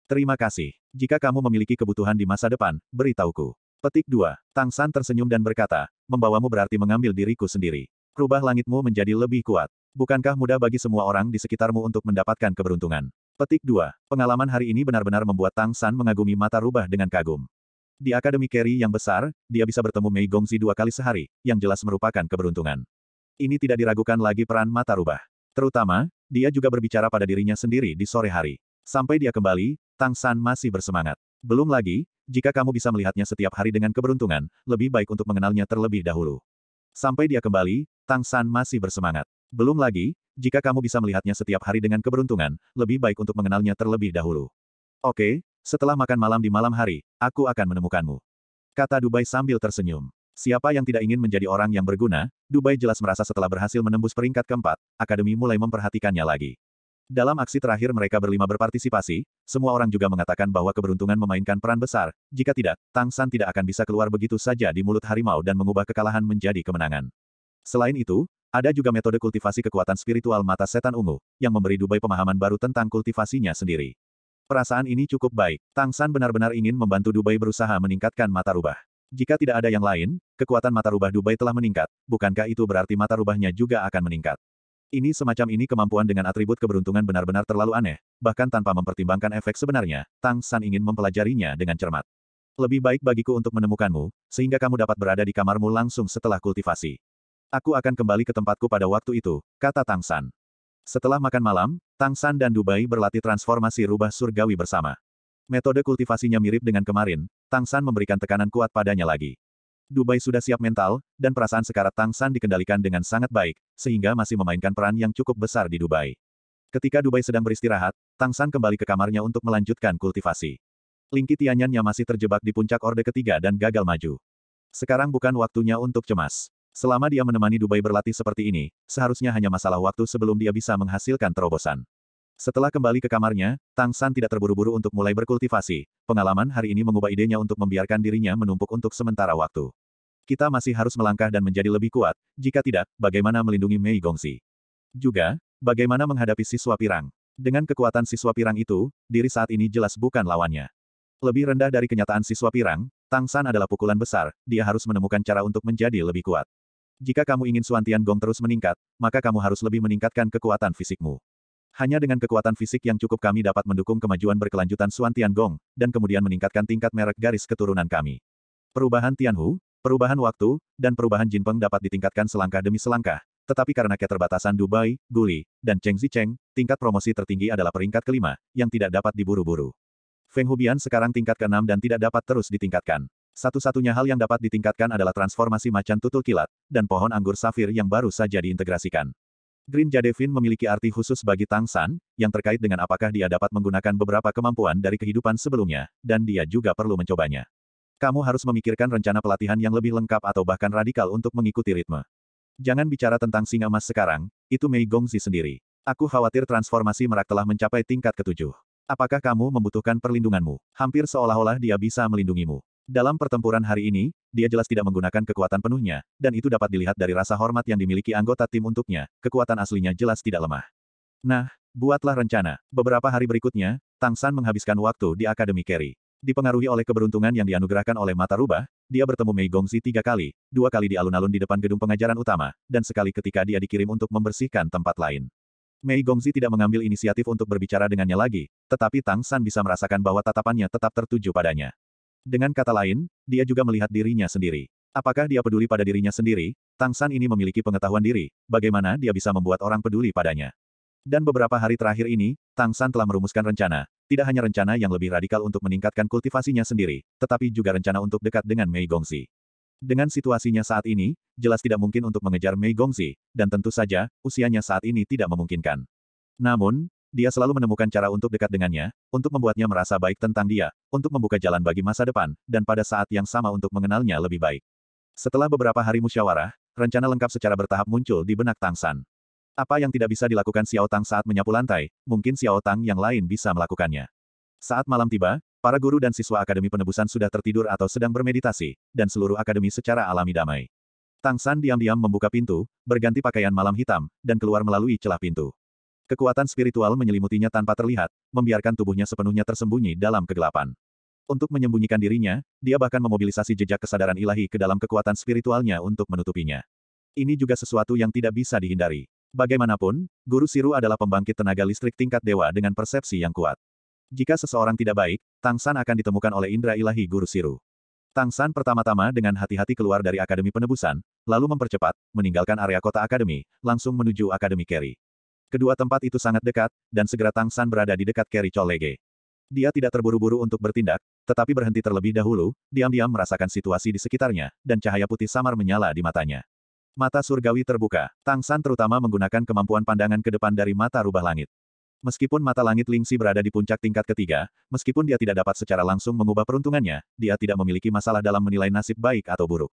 Terima kasih. Jika kamu memiliki kebutuhan di masa depan, beritahuku. Petik 2. Tang San tersenyum dan berkata, membawamu berarti mengambil diriku sendiri. Rubah langitmu menjadi lebih kuat. Bukankah mudah bagi semua orang di sekitarmu untuk mendapatkan keberuntungan? Petik 2. Pengalaman hari ini benar-benar membuat Tang San mengagumi mata rubah dengan kagum. Di Akademi Carry yang besar, dia bisa bertemu Mei Gongzi 2 kali sehari, yang jelas merupakan keberuntungan. Ini tidak diragukan lagi peran mata rubah. Terutama, dia juga berbicara pada dirinya sendiri di sore hari. Sampai dia kembali, Tang San masih bersemangat. Belum lagi, jika kamu bisa melihatnya setiap hari dengan keberuntungan, lebih baik untuk mengenalnya terlebih dahulu. Sampai dia kembali, Tang San masih bersemangat. Belum lagi, jika kamu bisa melihatnya setiap hari dengan keberuntungan, lebih baik untuk mengenalnya terlebih dahulu. Oke, setelah makan malam di malam hari, aku akan menemukanmu. Kata Dubai sambil tersenyum. Siapa yang tidak ingin menjadi orang yang berguna, Dubai jelas merasa setelah berhasil menembus peringkat keempat, Akademi mulai memperhatikannya lagi. Dalam aksi terakhir mereka berlima berpartisipasi, semua orang juga mengatakan bahwa keberuntungan memainkan peran besar, jika tidak, Tang San tidak akan bisa keluar begitu saja di mulut harimau dan mengubah kekalahan menjadi kemenangan. Selain itu, ada juga metode kultivasi kekuatan spiritual mata setan ungu, yang memberi Dubai pemahaman baru tentang kultivasinya sendiri. Perasaan ini cukup baik. Tang San benar-benar ingin membantu Dubai berusaha meningkatkan mata rubah. Jika tidak ada yang lain, kekuatan mata rubah Dubai telah meningkat, bukankah itu berarti mata rubahnya juga akan meningkat? Ini semacam ini kemampuan dengan atribut keberuntungan benar-benar terlalu aneh, bahkan tanpa mempertimbangkan efek sebenarnya, Tang San ingin mempelajarinya dengan cermat. Lebih baik bagiku untuk menemukanmu, sehingga kamu dapat berada di kamarmu langsung setelah kultivasi. Aku akan kembali ke tempatku pada waktu itu, kata Tang San. Setelah makan malam, Tang San dan Dubai berlatih transformasi rubah surgawi bersama. Metode kultivasinya mirip dengan kemarin, Tang San memberikan tekanan kuat padanya lagi. Dubai sudah siap mental, dan perasaan sekarat Tang San dikendalikan dengan sangat baik, sehingga masih memainkan peran yang cukup besar di Dubai. Ketika Dubai sedang beristirahat, Tang San kembali ke kamarnya untuk melanjutkan kultivasi. Lingki Tianyannya masih terjebak di puncak orde ketiga dan gagal maju. Sekarang bukan waktunya untuk cemas. Selama dia menemani Dubai berlatih seperti ini, seharusnya hanya masalah waktu sebelum dia bisa menghasilkan terobosan. Setelah kembali ke kamarnya, Tang San tidak terburu-buru untuk mulai berkultivasi. Pengalaman hari ini mengubah idenya untuk membiarkan dirinya menumpuk untuk sementara waktu. Kita masih harus melangkah dan menjadi lebih kuat, jika tidak, bagaimana melindungi Mei Gongxi? Juga, bagaimana menghadapi siswa pirang? Dengan kekuatan siswa pirang itu, diri saat ini jelas bukan lawannya. Lebih rendah dari kenyataan siswa pirang, Tang San adalah pukulan besar, dia harus menemukan cara untuk menjadi lebih kuat. Jika kamu ingin Suantian Gong terus meningkat, maka kamu harus lebih meningkatkan kekuatan fisikmu. Hanya dengan kekuatan fisik yang cukup kami dapat mendukung kemajuan berkelanjutan Suantian Gong, dan kemudian meningkatkan tingkat merek garis keturunan kami. Perubahan Tianhu, perubahan waktu, dan perubahan Jinpeng dapat ditingkatkan selangkah demi selangkah, tetapi karena keterbatasan Dubai, Guli, dan Cheng Zicheng, tingkat promosi tertinggi adalah peringkat kelima, yang tidak dapat diburu-buru. Feng Hubian sekarang tingkat ke-6 dan tidak dapat terus ditingkatkan. Satu-satunya hal yang dapat ditingkatkan adalah transformasi macan tutul kilat, dan pohon anggur safir yang baru saja diintegrasikan. Green Jadevin memiliki arti khusus bagi Tang San, yang terkait dengan apakah dia dapat menggunakan beberapa kemampuan dari kehidupan sebelumnya, dan dia juga perlu mencobanya. Kamu harus memikirkan rencana pelatihan yang lebih lengkap atau bahkan radikal untuk mengikuti ritme. Jangan bicara tentang singa emas sekarang, itu Mei Gongxi sendiri. Aku khawatir transformasi merak telah mencapai tingkat ke-7. Apakah kamu membutuhkan perlindunganmu? Hampir seolah-olah dia bisa melindungimu. Dalam pertempuran hari ini, dia jelas tidak menggunakan kekuatan penuhnya, dan itu dapat dilihat dari rasa hormat yang dimiliki anggota tim untuknya, kekuatan aslinya jelas tidak lemah. Nah, buatlah rencana. Beberapa hari berikutnya, Tang San menghabiskan waktu di Akademi Carry. Dipengaruhi oleh keberuntungan yang dianugerahkan oleh Mata Rubah, dia bertemu Mei Gongxi 3 kali, 2 kali di alun-alun di depan gedung pengajaran utama, dan sekali ketika dia dikirim untuk membersihkan tempat lain. Mei Gongxi tidak mengambil inisiatif untuk berbicara dengannya lagi, tetapi Tang San bisa merasakan bahwa tatapannya tetap tertuju padanya. Dengan kata lain, dia juga melihat dirinya sendiri. Apakah dia peduli pada dirinya sendiri? Tang San ini memiliki pengetahuan diri, bagaimana dia bisa membuat orang peduli padanya. Dan beberapa hari terakhir ini, Tang San telah merumuskan rencana, tidak hanya rencana yang lebih radikal untuk meningkatkan kultivasinya sendiri, tetapi juga rencana untuk dekat dengan Mei Gongxi. Dengan situasinya saat ini, jelas tidak mungkin untuk mengejar Mei Gongxi, dan tentu saja, usianya saat ini tidak memungkinkan. Namun, dia selalu menemukan cara untuk dekat dengannya, untuk membuatnya merasa baik tentang dia, untuk membuka jalan bagi masa depan, dan pada saat yang sama untuk mengenalnya lebih baik. Setelah beberapa hari musyawarah, rencana lengkap secara bertahap muncul di benak Tang San. Apa yang tidak bisa dilakukan Xiao Tang saat menyapu lantai, mungkin Xiao Tang yang lain bisa melakukannya. Saat malam tiba, para guru dan siswa Akademi Penebusan sudah tertidur atau sedang bermeditasi, dan seluruh akademi secara alami damai. Tang San diam-diam membuka pintu, berganti pakaian malam hitam, dan keluar melalui celah pintu. Kekuatan spiritual menyelimutinya tanpa terlihat, membiarkan tubuhnya sepenuhnya tersembunyi dalam kegelapan. Untuk menyembunyikan dirinya, dia bahkan memobilisasi jejak kesadaran ilahi ke dalam kekuatan spiritualnya untuk menutupinya. Ini juga sesuatu yang tidak bisa dihindari. Bagaimanapun, Guru Siru adalah pembangkit tenaga listrik tingkat dewa dengan persepsi yang kuat. Jika seseorang tidak baik, Tang San akan ditemukan oleh indera ilahi Guru Siru. Tang San pertama-tama dengan hati-hati keluar dari Akademi Penebusan, lalu mempercepat, meninggalkan area kota Akademi, langsung menuju Akademi Carry. Kedua tempat itu sangat dekat, dan segera Tang San berada di dekat Carry Cholege. Dia tidak terburu-buru untuk bertindak, tetapi berhenti terlebih dahulu, diam-diam merasakan situasi di sekitarnya, dan cahaya putih samar menyala di matanya. Mata surgawi terbuka. Tang San terutama menggunakan kemampuan pandangan ke depan dari mata rubah langit. Meskipun mata langit Lingxi berada di puncak tingkat ketiga, meskipun dia tidak dapat secara langsung mengubah peruntungannya, dia tidak memiliki masalah dalam menilai nasib baik atau buruk.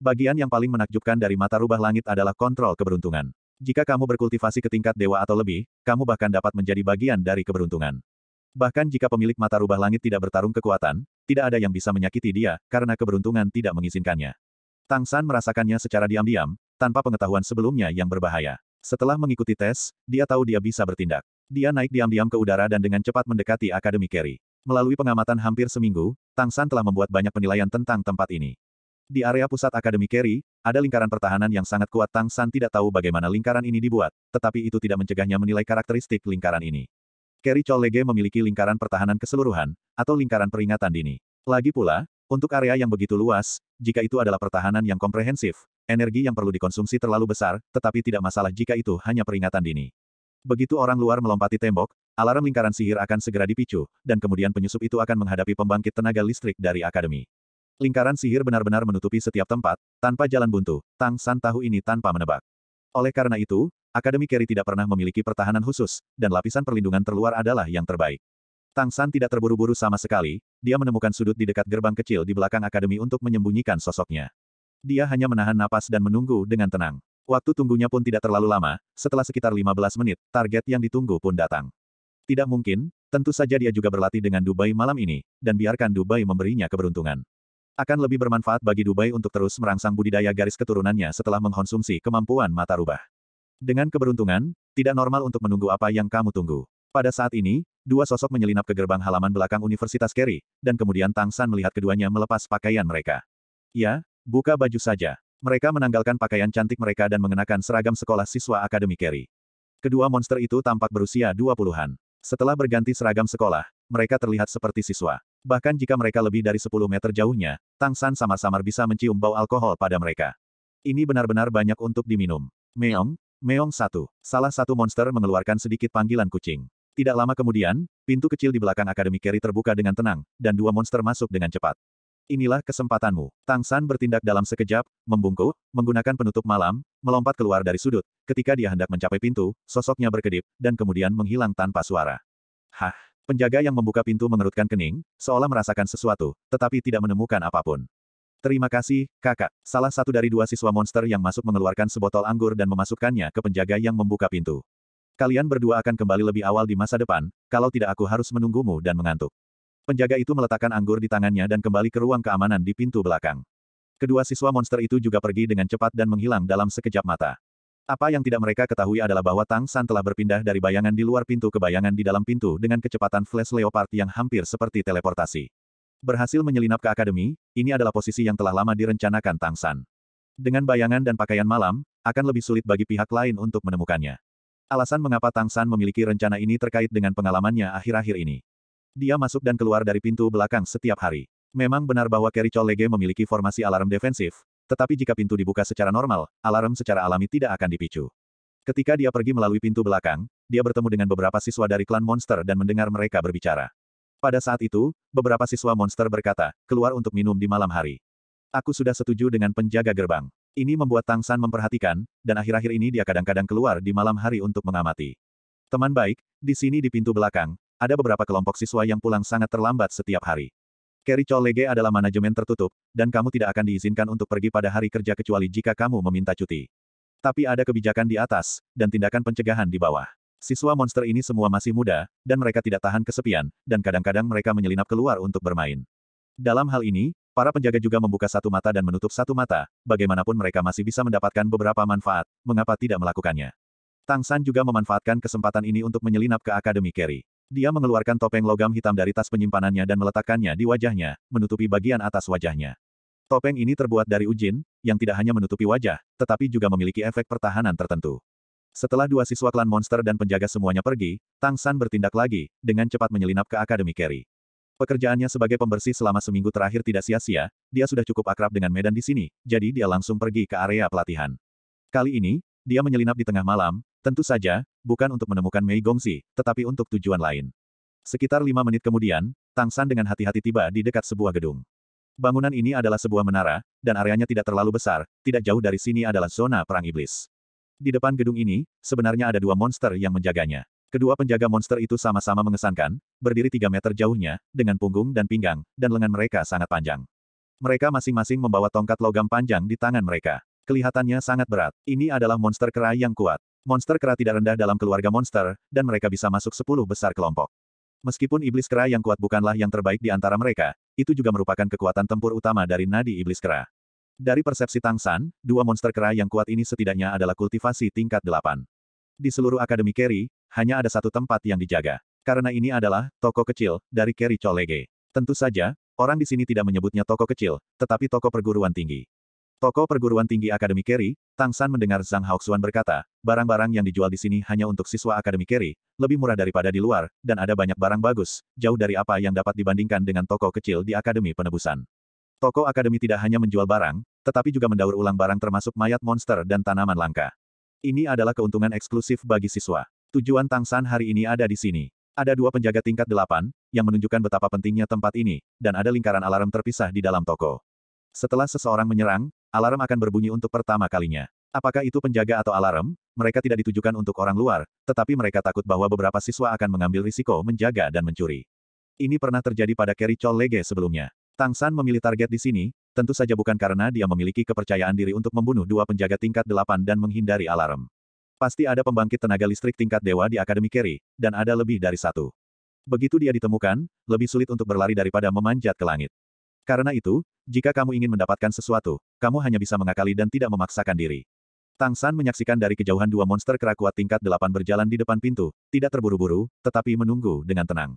Bagian yang paling menakjubkan dari mata rubah langit adalah kontrol keberuntungan. Jika kamu berkultivasi ke tingkat dewa atau lebih, kamu bahkan dapat menjadi bagian dari keberuntungan. Bahkan jika pemilik mata rubah langit tidak bertarung kekuatan, tidak ada yang bisa menyakiti dia, karena keberuntungan tidak mengizinkannya. Tang San merasakannya secara diam-diam, tanpa pengetahuan sebelumnya yang berbahaya. Setelah mengikuti tes, dia tahu dia bisa bertindak. Dia naik diam-diam ke udara dan dengan cepat mendekati Akademi Carry. Melalui pengamatan hampir seminggu, Tang San telah membuat banyak penilaian tentang tempat ini. Di area pusat Akademi Carry, ada lingkaran pertahanan yang sangat kuat. Tang San tidak tahu bagaimana lingkaran ini dibuat, tetapi itu tidak mencegahnya menilai karakteristik lingkaran ini. Carry Cholege memiliki lingkaran pertahanan keseluruhan, atau lingkaran peringatan dini. Lagi pula, untuk area yang begitu luas, jika itu adalah pertahanan yang komprehensif, energi yang perlu dikonsumsi terlalu besar, tetapi tidak masalah jika itu hanya peringatan dini. Begitu orang luar melompati tembok, alarm lingkaran sihir akan segera dipicu, dan kemudian penyusup itu akan menghadapi pembangkit tenaga listrik dari akademi. Lingkaran sihir benar-benar menutupi setiap tempat, tanpa jalan buntu. Tang San tahu ini tanpa menebak. Oleh karena itu, Akademi Carry tidak pernah memiliki pertahanan khusus, dan lapisan perlindungan terluar adalah yang terbaik. Tang San tidak terburu-buru sama sekali, dia menemukan sudut di dekat gerbang kecil di belakang akademi untuk menyembunyikan sosoknya. Dia hanya menahan napas dan menunggu dengan tenang. Waktu tunggunya pun tidak terlalu lama, setelah sekitar 15 menit, target yang ditunggu pun datang. Tidak mungkin, tentu saja dia juga berlatih dengan Dubai malam ini, dan biarkan Dubai memberinya keberuntungan. Akan lebih bermanfaat bagi Dubai untuk terus merangsang budidaya garis keturunannya setelah mengkonsumsi kemampuan mata rubah. Dengan keberuntungan, tidak normal untuk menunggu apa yang kamu tunggu. Pada saat ini, dua sosok menyelinap ke gerbang halaman belakang Universitas Kerry, dan kemudian Tang San melihat keduanya melepas pakaian mereka. Ya, buka baju saja. Mereka menanggalkan pakaian cantik mereka dan mengenakan seragam sekolah siswa Akademi Kerry. Kedua monster itu tampak berusia 20-an. Setelah berganti seragam sekolah, mereka terlihat seperti siswa. Bahkan jika mereka lebih dari 10 meter jauhnya, Tang San samar-samar bisa mencium bau alkohol pada mereka. Ini benar-benar banyak untuk diminum. Meong, Meong satu. Salah satu monster mengeluarkan sedikit panggilan kucing. Tidak lama kemudian, pintu kecil di belakang Akademi Kerry terbuka dengan tenang, dan dua monster masuk dengan cepat. Inilah kesempatanmu. Tang San bertindak dalam sekejap, membungkuk, menggunakan penutup malam, melompat keluar dari sudut. Ketika dia hendak mencapai pintu, sosoknya berkedip, dan kemudian menghilang tanpa suara. Hah! Penjaga yang membuka pintu mengerutkan kening, seolah merasakan sesuatu, tetapi tidak menemukan apapun. Terima kasih, kakak. Salah satu dari dua siswa monster yang masuk mengeluarkan sebotol anggur dan memasukkannya ke penjaga yang membuka pintu. Kalian berdua akan kembali lebih awal di masa depan, kalau tidak aku harus menunggumu dan mengantuk. Penjaga itu meletakkan anggur di tangannya dan kembali ke ruang keamanan di pintu belakang. Kedua siswa monster itu juga pergi dengan cepat dan menghilang dalam sekejap mata. Apa yang tidak mereka ketahui adalah bahwa Tang San telah berpindah dari bayangan di luar pintu ke bayangan di dalam pintu dengan kecepatan flash leopard yang hampir seperti teleportasi. Berhasil menyelinap ke akademi, ini adalah posisi yang telah lama direncanakan Tang San. Dengan bayangan dan pakaian malam, akan lebih sulit bagi pihak lain untuk menemukannya. Alasan mengapa Tang San memiliki rencana ini terkait dengan pengalamannya akhir-akhir ini. Dia masuk dan keluar dari pintu belakang setiap hari. Memang benar bahwa Kerry Cholege memiliki formasi alarm defensif, tetapi jika pintu dibuka secara normal, alarm secara alami tidak akan dipicu. Ketika dia pergi melalui pintu belakang, dia bertemu dengan beberapa siswa dari klan monster dan mendengar mereka berbicara. Pada saat itu, beberapa siswa monster berkata, keluar untuk minum di malam hari. Aku sudah setuju dengan penjaga gerbang. Ini membuat Tang San memperhatikan, dan akhir-akhir ini dia kadang-kadang keluar di malam hari untuk mengamati. Teman baik, di sini di pintu belakang, ada beberapa kelompok siswa yang pulang sangat terlambat setiap hari. Kerry Cholege adalah manajemen tertutup, dan kamu tidak akan diizinkan untuk pergi pada hari kerja kecuali jika kamu meminta cuti. Tapi ada kebijakan di atas, dan tindakan pencegahan di bawah. Siswa monster ini semua masih muda, dan mereka tidak tahan kesepian, dan kadang-kadang mereka menyelinap keluar untuk bermain. Dalam hal ini, para penjaga juga membuka satu mata dan menutup satu mata, bagaimanapun mereka masih bisa mendapatkan beberapa manfaat, mengapa tidak melakukannya. Tang San juga memanfaatkan kesempatan ini untuk menyelinap ke Akademi Kerry. Dia mengeluarkan topeng logam hitam dari tas penyimpanannya dan meletakkannya di wajahnya, menutupi bagian atas wajahnya. Topeng ini terbuat dari ujin, yang tidak hanya menutupi wajah, tetapi juga memiliki efek pertahanan tertentu. Setelah dua siswa klan monster dan penjaga semuanya pergi, Tang San bertindak lagi, dengan cepat menyelinap ke Akademi Kerry. Pekerjaannya sebagai pembersih selama seminggu terakhir tidak sia-sia, dia sudah cukup akrab dengan medan di sini, jadi dia langsung pergi ke area pelatihan. Kali ini, dia menyelinap di tengah malam, tentu saja, bukan untuk menemukan Mei Gongxi, tetapi untuk tujuan lain. Sekitar 5 menit kemudian, Tang San dengan hati-hati tiba di dekat sebuah gedung. Bangunan ini adalah sebuah menara, dan areanya tidak terlalu besar, tidak jauh dari sini adalah zona perang iblis. Di depan gedung ini, sebenarnya ada dua monster yang menjaganya. Kedua penjaga monster itu sama-sama mengesankan, berdiri 3 meter jauhnya, dengan punggung dan pinggang, dan lengan mereka sangat panjang. Mereka masing-masing membawa tongkat logam panjang di tangan mereka. Kelihatannya sangat berat. Ini adalah monster kera yang kuat. Monster kera tidak rendah dalam keluarga monster, dan mereka bisa masuk 10 besar kelompok. Meskipun iblis kera yang kuat bukanlah yang terbaik di antara mereka, itu juga merupakan kekuatan tempur utama dari nadi iblis kera. Dari persepsi Tang San, dua monster kera yang kuat ini setidaknya adalah kultivasi tingkat 8. Di seluruh Akademi Kerry, hanya ada satu tempat yang dijaga. Karena ini adalah toko kecil dari Kerry Cholege. Tentu saja, orang di sini tidak menyebutnya toko kecil, tetapi toko perguruan tinggi. Toko perguruan tinggi Akademi Kerry, Tang San mendengar Zhang Haoxuan berkata, barang-barang yang dijual di sini hanya untuk siswa Akademi Kerry, lebih murah daripada di luar, dan ada banyak barang bagus, jauh dari apa yang dapat dibandingkan dengan toko kecil di Akademi Penebusan. Toko Akademi tidak hanya menjual barang, tetapi juga mendaur ulang barang termasuk mayat monster dan tanaman langka. Ini adalah keuntungan eksklusif bagi siswa. Tujuan Tang San hari ini ada di sini. Ada dua penjaga tingkat 8, yang menunjukkan betapa pentingnya tempat ini, dan ada lingkaran alarm terpisah di dalam toko. Setelah seseorang menyerang, alarm akan berbunyi untuk pertama kalinya. Apakah itu penjaga atau alarm, mereka tidak ditujukan untuk orang luar, tetapi mereka takut bahwa beberapa siswa akan mengambil risiko menjaga dan mencuri. Ini pernah terjadi pada Kerry Cholege sebelumnya. Tang San memilih target di sini, tentu saja bukan karena dia memiliki kepercayaan diri untuk membunuh dua penjaga tingkat 8 dan menghindari alarm. Pasti ada pembangkit tenaga listrik tingkat dewa di Akademi Carry, dan ada lebih dari satu. Begitu dia ditemukan, lebih sulit untuk berlari daripada memanjat ke langit. Karena itu, jika kamu ingin mendapatkan sesuatu, kamu hanya bisa mengakali dan tidak memaksakan diri. Tang San menyaksikan dari kejauhan dua monster kera kuat tingkat 8 berjalan di depan pintu, tidak terburu-buru, tetapi menunggu dengan tenang.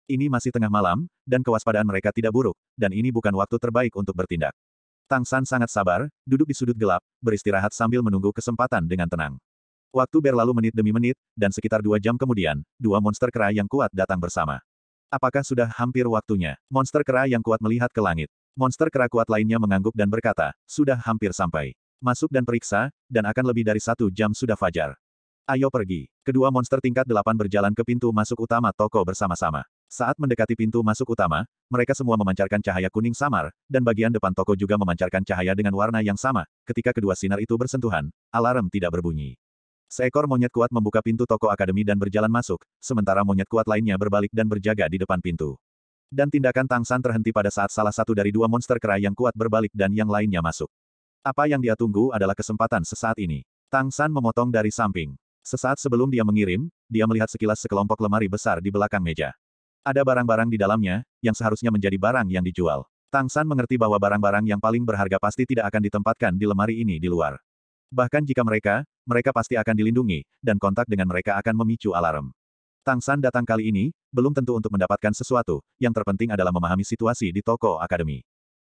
Ini masih tengah malam, dan kewaspadaan mereka tidak buruk, dan ini bukan waktu terbaik untuk bertindak. Tang San sangat sabar, duduk di sudut gelap, beristirahat sambil menunggu kesempatan dengan tenang. Waktu berlalu menit demi menit, dan sekitar 2 jam kemudian, dua monster kera yang kuat datang bersama. Apakah sudah hampir waktunya? Monster kera yang kuat melihat ke langit. Monster kera kuat lainnya mengangguk dan berkata, sudah hampir sampai. Masuk dan periksa, dan akan lebih dari 1 jam sudah fajar. Ayo pergi. Kedua monster tingkat 8 berjalan ke pintu masuk utama toko bersama-sama. Saat mendekati pintu masuk utama, mereka semua memancarkan cahaya kuning samar, dan bagian depan toko juga memancarkan cahaya dengan warna yang sama. Ketika kedua sinar itu bersentuhan, alarm tidak berbunyi. Seekor monyet kuat membuka pintu toko akademi dan berjalan masuk, sementara monyet kuat lainnya berbalik dan berjaga di depan pintu. Dan tindakan Tang San terhenti pada saat salah satu dari dua monster kera yang kuat berbalik dan yang lainnya masuk. Apa yang dia tunggu adalah kesempatan sesaat ini. Tang San memotong dari samping. Sesaat sebelum dia mengirim, dia melihat sekilas sekelompok lemari besar di belakang meja. Ada barang-barang di dalamnya, yang seharusnya menjadi barang yang dijual. Tang San mengerti bahwa barang-barang yang paling berharga pasti tidak akan ditempatkan di lemari ini di luar. Bahkan jika mereka pasti akan dilindungi, dan kontak dengan mereka akan memicu alarm. Tang San datang kali ini, belum tentu untuk mendapatkan sesuatu, yang terpenting adalah memahami situasi di toko akademi.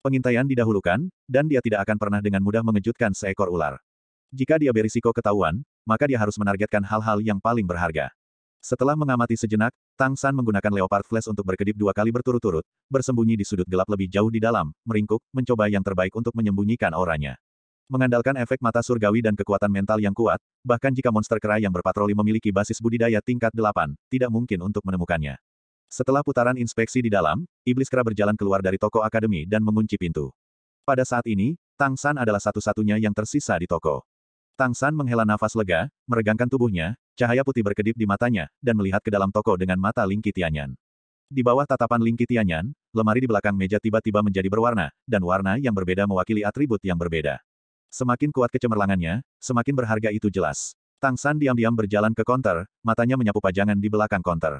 Pengintaian didahulukan, dan dia tidak akan pernah dengan mudah mengejutkan seekor ular. Jika dia berisiko ketahuan, maka dia harus menargetkan hal-hal yang paling berharga. Setelah mengamati sejenak, Tang San menggunakan Leopard Flash untuk berkedip 2 kali berturut-turut, bersembunyi di sudut gelap lebih jauh di dalam, meringkuk, mencoba yang terbaik untuk menyembunyikan auranya. Mengandalkan efek mata surgawi dan kekuatan mental yang kuat, bahkan jika monster kera yang berpatroli memiliki basis budidaya tingkat 8, tidak mungkin untuk menemukannya. Setelah putaran inspeksi di dalam, iblis kera berjalan keluar dari toko akademi dan mengunci pintu. Pada saat ini, Tang San adalah satu-satunya yang tersisa di toko. Tang San menghela nafas lega, meregangkan tubuhnya, cahaya putih berkedip di matanya, dan melihat ke dalam toko dengan mata Lingqi Tianyan. Di bawah tatapan Lingqi Tianyan, lemari di belakang meja tiba-tiba menjadi berwarna, dan warna yang berbeda mewakili atribut yang berbeda. Semakin kuat kecemerlangannya, semakin berharga itu jelas. Tang San diam-diam berjalan ke konter, matanya menyapu pajangan di belakang konter.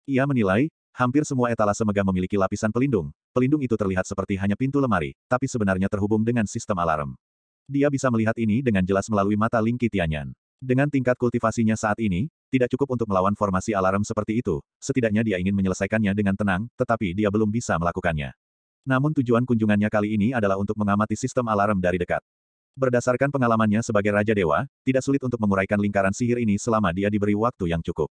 Ia menilai, hampir semua etalase megah memiliki lapisan pelindung. Pelindung itu terlihat seperti hanya pintu lemari, tapi sebenarnya terhubung dengan sistem alarm. Dia bisa melihat ini dengan jelas melalui mata Lingqi Tianyan. Dengan tingkat kultivasinya saat ini, tidak cukup untuk melawan formasi alarm seperti itu, setidaknya dia ingin menyelesaikannya dengan tenang, tetapi dia belum bisa melakukannya. Namun tujuan kunjungannya kali ini adalah untuk mengamati sistem alarm dari dekat. Berdasarkan pengalamannya sebagai Raja Dewa, tidak sulit untuk menguraikan lingkaran sihir ini selama dia diberi waktu yang cukup.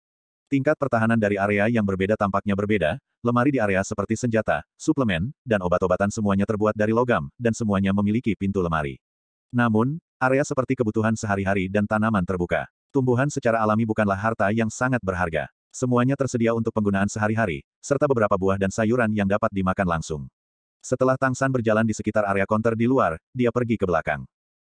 Tingkat pertahanan dari area yang berbeda tampaknya berbeda, lemari di area seperti senjata, suplemen, dan obat-obatan semuanya terbuat dari logam, dan semuanya memiliki pintu lemari. Namun, area seperti kebutuhan sehari-hari dan tanaman terbuka. Tumbuhan secara alami bukanlah harta yang sangat berharga. Semuanya tersedia untuk penggunaan sehari-hari, serta beberapa buah dan sayuran yang dapat dimakan langsung. Setelah Tang San berjalan di sekitar area konter di luar, dia pergi ke belakang.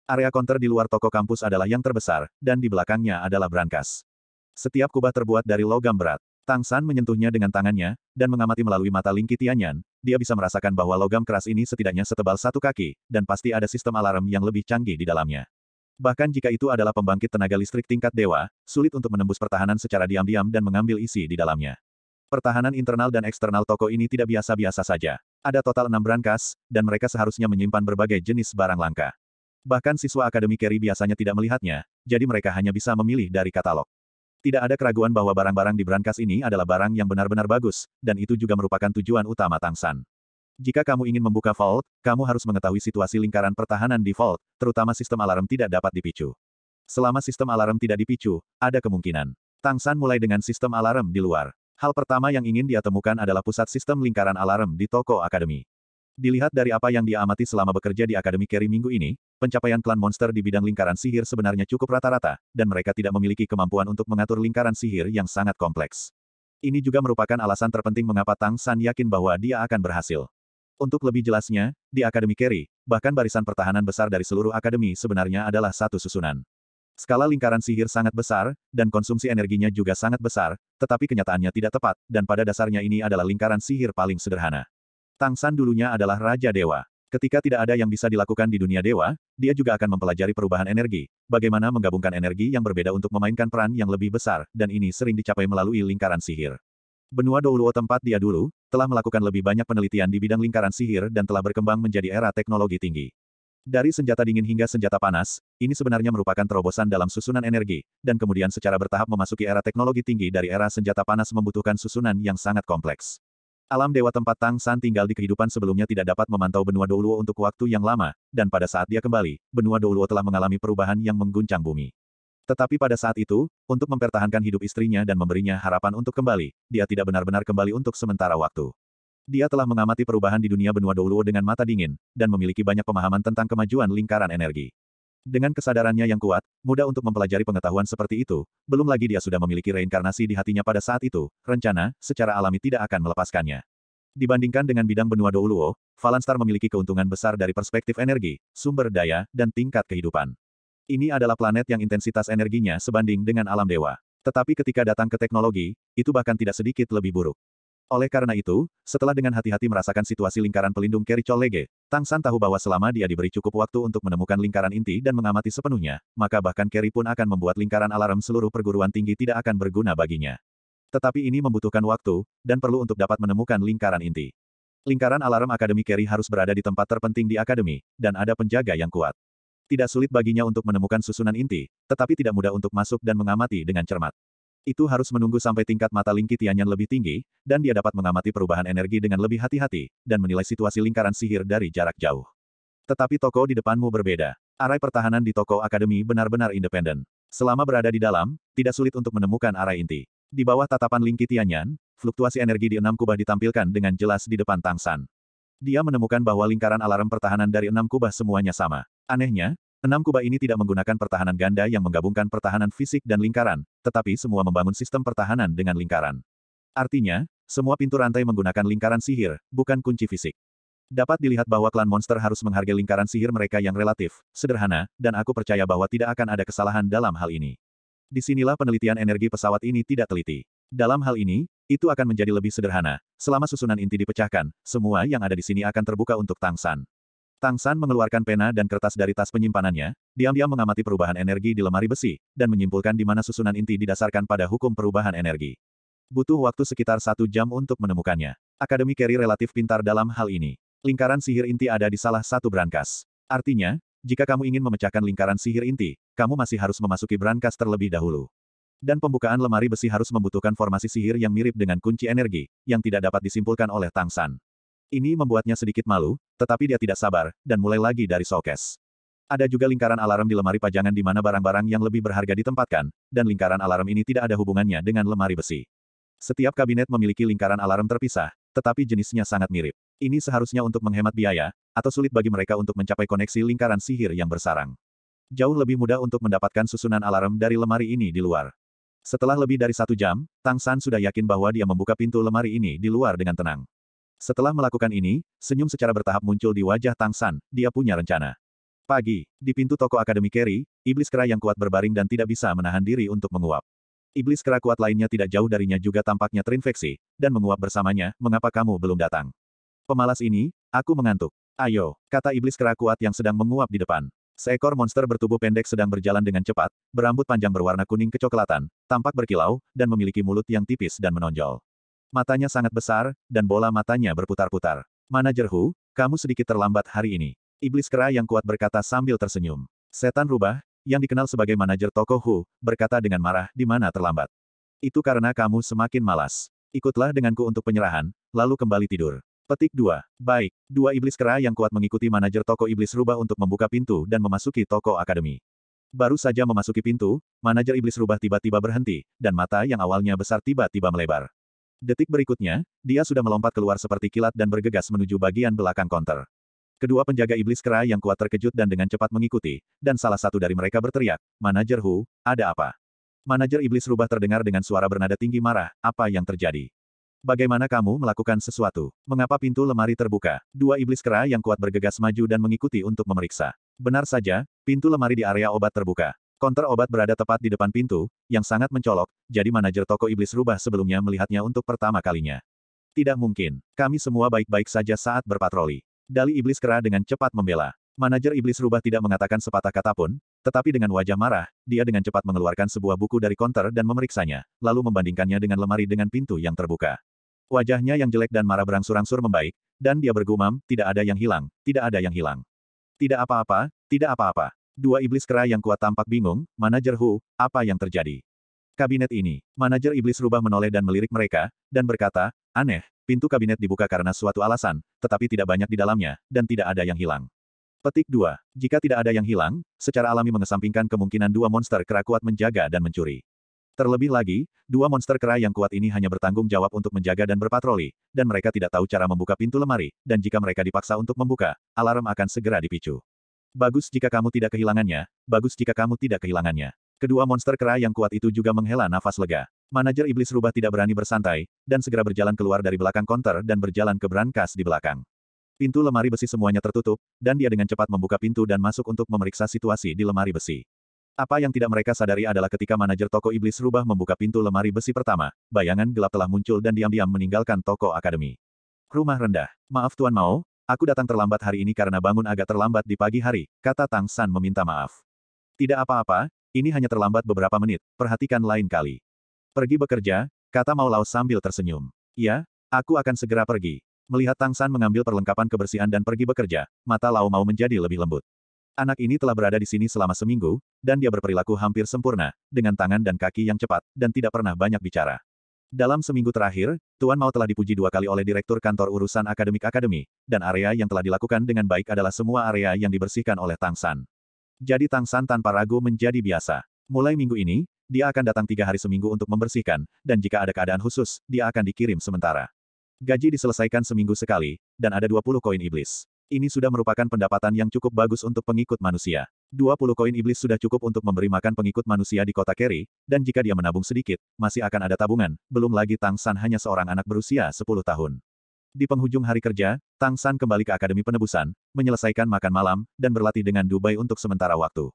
Area konter di luar toko kampus adalah yang terbesar, dan di belakangnya adalah brankas. Setiap kubah terbuat dari logam berat. Tang San menyentuhnya dengan tangannya, dan mengamati melalui mata Lingqi Tianyan, dia bisa merasakan bahwa logam keras ini setidaknya setebal 1 kaki, dan pasti ada sistem alarm yang lebih canggih di dalamnya. Bahkan jika itu adalah pembangkit tenaga listrik tingkat dewa, sulit untuk menembus pertahanan secara diam-diam dan mengambil isi di dalamnya. Pertahanan internal dan eksternal toko ini tidak biasa-biasa saja. Ada total 6 brankas, dan mereka seharusnya menyimpan berbagai jenis barang langka. Bahkan siswa Akademi Carry biasanya tidak melihatnya, jadi mereka hanya bisa memilih dari katalog. Tidak ada keraguan bahwa barang-barang di brankas ini adalah barang yang benar-benar bagus, dan itu juga merupakan tujuan utama Tang San. Jika kamu ingin membuka vault, kamu harus mengetahui situasi lingkaran pertahanan di vault, terutama sistem alarm tidak dapat dipicu. Selama sistem alarm tidak dipicu, ada kemungkinan. Tang San mulai dengan sistem alarm di luar. Hal pertama yang ingin dia temukan adalah pusat sistem lingkaran alarm di toko akademi. Dilihat dari apa yang dia amati selama bekerja di Akademi Carry minggu ini, pencapaian klan monster di bidang lingkaran sihir sebenarnya cukup rata-rata, dan mereka tidak memiliki kemampuan untuk mengatur lingkaran sihir yang sangat kompleks. Ini juga merupakan alasan terpenting mengapa Tang San yakin bahwa dia akan berhasil. Untuk lebih jelasnya, di Akademi Carry, bahkan barisan pertahanan besar dari seluruh akademi sebenarnya adalah satu susunan. Skala lingkaran sihir sangat besar, dan konsumsi energinya juga sangat besar, tetapi kenyataannya tidak tepat, dan pada dasarnya ini adalah lingkaran sihir paling sederhana. Tang San dulunya adalah Raja Dewa. Ketika tidak ada yang bisa dilakukan di dunia dewa, dia juga akan mempelajari perubahan energi, bagaimana menggabungkan energi yang berbeda untuk memainkan peran yang lebih besar, dan ini sering dicapai melalui lingkaran sihir. Benua Douluo tempat dia dulu, telah melakukan lebih banyak penelitian di bidang lingkaran sihir dan telah berkembang menjadi era teknologi tinggi. Dari senjata dingin hingga senjata panas, ini sebenarnya merupakan terobosan dalam susunan energi, dan kemudian secara bertahap memasuki era teknologi tinggi dari era senjata panas membutuhkan susunan yang sangat kompleks. Alam dewa tempat Tang San tinggal di kehidupan sebelumnya tidak dapat memantau benua Douluo untuk waktu yang lama, dan pada saat dia kembali, benua Douluo telah mengalami perubahan yang mengguncang bumi. Tetapi pada saat itu, untuk mempertahankan hidup istrinya dan memberinya harapan untuk kembali, dia tidak benar-benar kembali untuk sementara waktu. Dia telah mengamati perubahan di dunia benua Douluo dengan mata dingin, dan memiliki banyak pemahaman tentang kemajuan lingkaran energi. Dengan kesadarannya yang kuat, mudah untuk mempelajari pengetahuan seperti itu, belum lagi dia sudah memiliki reinkarnasi di hatinya pada saat itu, rencana, secara alami tidak akan melepaskannya. Dibandingkan dengan bidang benua Douluo, Valanstar memiliki keuntungan besar dari perspektif energi, sumber daya, dan tingkat kehidupan. Ini adalah planet yang intensitas energinya sebanding dengan alam dewa. Tetapi ketika datang ke teknologi, itu bahkan tidak sedikit lebih buruk. Oleh karena itu, setelah dengan hati-hati merasakan situasi lingkaran pelindung Kericol Lege, Tang San tahu bahwa selama dia diberi cukup waktu untuk menemukan lingkaran inti dan mengamati sepenuhnya, maka bahkan Keri pun akan membuat lingkaran alarm seluruh perguruan tinggi tidak akan berguna baginya. Tetapi ini membutuhkan waktu, dan perlu untuk dapat menemukan lingkaran inti. Lingkaran alarm Akademi Keri harus berada di tempat terpenting di Akademi, dan ada penjaga yang kuat. Tidak sulit baginya untuk menemukan susunan inti, tetapi tidak mudah untuk masuk dan mengamati dengan cermat. Itu harus menunggu sampai tingkat mata Lingki Tianyan lebih tinggi, dan dia dapat mengamati perubahan energi dengan lebih hati-hati, dan menilai situasi lingkaran sihir dari jarak jauh. Tetapi toko di depanmu berbeda. Arai pertahanan di toko akademi benar-benar independen. Selama berada di dalam, tidak sulit untuk menemukan arai inti. Di bawah tatapan Lingki Tianyan, fluktuasi energi di 6 kubah ditampilkan dengan jelas di depan Tang San. Dia menemukan bahwa lingkaran alarm pertahanan dari 6 kubah semuanya sama. Anehnya, 6 kubah ini tidak menggunakan pertahanan ganda yang menggabungkan pertahanan fisik dan lingkaran, tetapi semua membangun sistem pertahanan dengan lingkaran. Artinya, semua pintu rantai menggunakan lingkaran sihir, bukan kunci fisik. Dapat dilihat bahwa klan monster harus menghargai lingkaran sihir mereka yang relatif, sederhana, dan aku percaya bahwa tidak akan ada kesalahan dalam hal ini. Disinilah penelitian energi pesawat ini tidak teliti. Dalam hal ini, itu akan menjadi lebih sederhana. Selama susunan inti dipecahkan, semua yang ada di sini akan terbuka untuk Tang San. Tang San mengeluarkan pena dan kertas dari tas penyimpanannya, diam-diam mengamati perubahan energi di lemari besi, dan menyimpulkan di mana susunan inti didasarkan pada hukum perubahan energi. Butuh waktu sekitar 1 jam untuk menemukannya. Akademi Keri relatif pintar dalam hal ini. Lingkaran sihir inti ada di salah satu brankas. Artinya, jika kamu ingin memecahkan lingkaran sihir inti, kamu masih harus memasuki brankas terlebih dahulu. Dan pembukaan lemari besi harus membutuhkan formasi sihir yang mirip dengan kunci energi, yang tidak dapat disimpulkan oleh Tang San. Ini membuatnya sedikit malu, tetapi dia tidak sabar, dan mulai lagi dari showcase. Ada juga lingkaran alarm di lemari pajangan di mana barang-barang yang lebih berharga ditempatkan, dan lingkaran alarm ini tidak ada hubungannya dengan lemari besi. Setiap kabinet memiliki lingkaran alarm terpisah, tetapi jenisnya sangat mirip. Ini seharusnya untuk menghemat biaya, atau sulit bagi mereka untuk mencapai koneksi lingkaran sihir yang bersarang. Jauh lebih mudah untuk mendapatkan susunan alarm dari lemari ini di luar. Setelah lebih dari 1 jam, Tang San sudah yakin bahwa dia membuka pintu lemari ini di luar dengan tenang. Setelah melakukan ini, senyum secara bertahap muncul di wajah Tang San, dia punya rencana. Pagi, di pintu toko Akademi Keri, iblis kera yang kuat berbaring dan tidak bisa menahan diri untuk menguap. Iblis kera kuat lainnya tidak jauh darinya juga tampaknya terinfeksi, dan menguap bersamanya, mengapa kamu belum datang? Pemalas ini, aku mengantuk. Ayo, kata iblis kera kuat yang sedang menguap di depan. Seekor monster bertubuh pendek sedang berjalan dengan cepat, berambut panjang berwarna kuning kecoklatan, tampak berkilau, dan memiliki mulut yang tipis dan menonjol. Matanya sangat besar, dan bola matanya berputar-putar. Manajer Hu, kamu sedikit terlambat hari ini. Iblis kera yang kuat berkata sambil tersenyum. Setan rubah, yang dikenal sebagai manajer toko Hu, berkata dengan marah, di mana terlambat. Itu karena kamu semakin malas. Ikutlah denganku untuk penyerahan, lalu kembali tidur. Petik 2. Baik, 2 iblis kera yang kuat mengikuti manajer toko iblis rubah untuk membuka pintu dan memasuki toko akademi. Baru saja memasuki pintu, manajer iblis rubah tiba-tiba berhenti, dan mata yang awalnya besar tiba-tiba melebar. Detik berikutnya, dia sudah melompat keluar seperti kilat dan bergegas menuju bagian belakang konter. Kedua penjaga iblis kera yang kuat terkejut dan dengan cepat mengikuti, dan salah satu dari mereka berteriak, Manajer Hu, ada apa? Manajer iblis rubah terdengar dengan suara bernada tinggi marah, apa yang terjadi? Bagaimana kamu melakukan sesuatu? Mengapa pintu lemari terbuka? 2 iblis kera yang kuat bergegas maju dan mengikuti untuk memeriksa. Benar saja, pintu lemari di area obat terbuka. Konter obat berada tepat di depan pintu, yang sangat mencolok, jadi manajer toko iblis rubah sebelumnya melihatnya untuk pertama kalinya. Tidak mungkin. Kami semua baik-baik saja saat berpatroli. Dali iblis kera dengan cepat membela. Manajer iblis rubah tidak mengatakan sepatah kata pun, tetapi dengan wajah marah, dia dengan cepat mengeluarkan sebuah buku dari konter dan memeriksanya, lalu membandingkannya dengan lemari dengan pintu yang terbuka. Wajahnya yang jelek dan marah berangsur-angsur membaik, dan dia bergumam, tidak ada yang hilang, tidak ada yang hilang. Tidak apa-apa, tidak apa-apa. Dua iblis kera yang kuat tampak bingung, Manajer Hu, apa yang terjadi? Kabinet ini, manajer iblis rubah menoleh dan melirik mereka, dan berkata, aneh, pintu kabinet dibuka karena suatu alasan, tetapi tidak banyak di dalamnya, dan tidak ada yang hilang. Petik 2. Jika tidak ada yang hilang, secara alami mengesampingkan kemungkinan dua monster kera kuat menjaga dan mencuri. Terlebih lagi, dua monster kera yang kuat ini hanya bertanggung jawab untuk menjaga dan berpatroli, dan mereka tidak tahu cara membuka pintu lemari, dan jika mereka dipaksa untuk membuka, alarm akan segera dipicu. Bagus jika kamu tidak kehilangannya, bagus jika kamu tidak kehilangannya. Kedua monster kera yang kuat itu juga menghela nafas lega. Manajer iblis rubah tidak berani bersantai, dan segera berjalan keluar dari belakang konter dan berjalan ke brankas di belakang. Pintu lemari besi semuanya tertutup, dan dia dengan cepat membuka pintu dan masuk untuk memeriksa situasi di lemari besi. Apa yang tidak mereka sadari adalah ketika manajer toko iblis rubah membuka pintu lemari besi pertama, bayangan gelap telah muncul dan diam-diam meninggalkan toko akademi. Rumah rendah. Maaf Tuan Mao, aku datang terlambat hari ini karena bangun agak terlambat di pagi hari, kata Tang San meminta maaf. Tidak apa-apa, ini hanya terlambat beberapa menit, perhatikan lain kali. Pergi bekerja, kata Mao Lao sambil tersenyum. Ya, aku akan segera pergi. Melihat Tang San mengambil perlengkapan kebersihan dan pergi bekerja, mata Lao Mao menjadi lebih lembut. Anak ini telah berada di sini selama seminggu, dan dia berperilaku hampir sempurna, dengan tangan dan kaki yang cepat, dan tidak pernah banyak bicara. Dalam seminggu terakhir, Tuan Mao telah dipuji 2 kali oleh Direktur Kantor Urusan Akademik Akademi, dan area yang telah dilakukan dengan baik adalah semua area yang dibersihkan oleh Tang San. Jadi Tang San tanpa ragu menjadi biasa. Mulai minggu ini, dia akan datang 3 hari seminggu untuk membersihkan, dan jika ada keadaan khusus, dia akan dikirim sementara. Gaji diselesaikan seminggu sekali, dan ada 20 koin iblis. Ini sudah merupakan pendapatan yang cukup bagus untuk pengikut manusia. 20 koin iblis sudah cukup untuk memberi makan pengikut manusia di kota Kerry, dan jika dia menabung sedikit, masih akan ada tabungan, belum lagi Tang San hanya seorang anak berusia 10 tahun. Di penghujung hari kerja, Tang San kembali ke Akademi Penebusan, menyelesaikan makan malam, dan berlatih dengan Dubai untuk sementara waktu.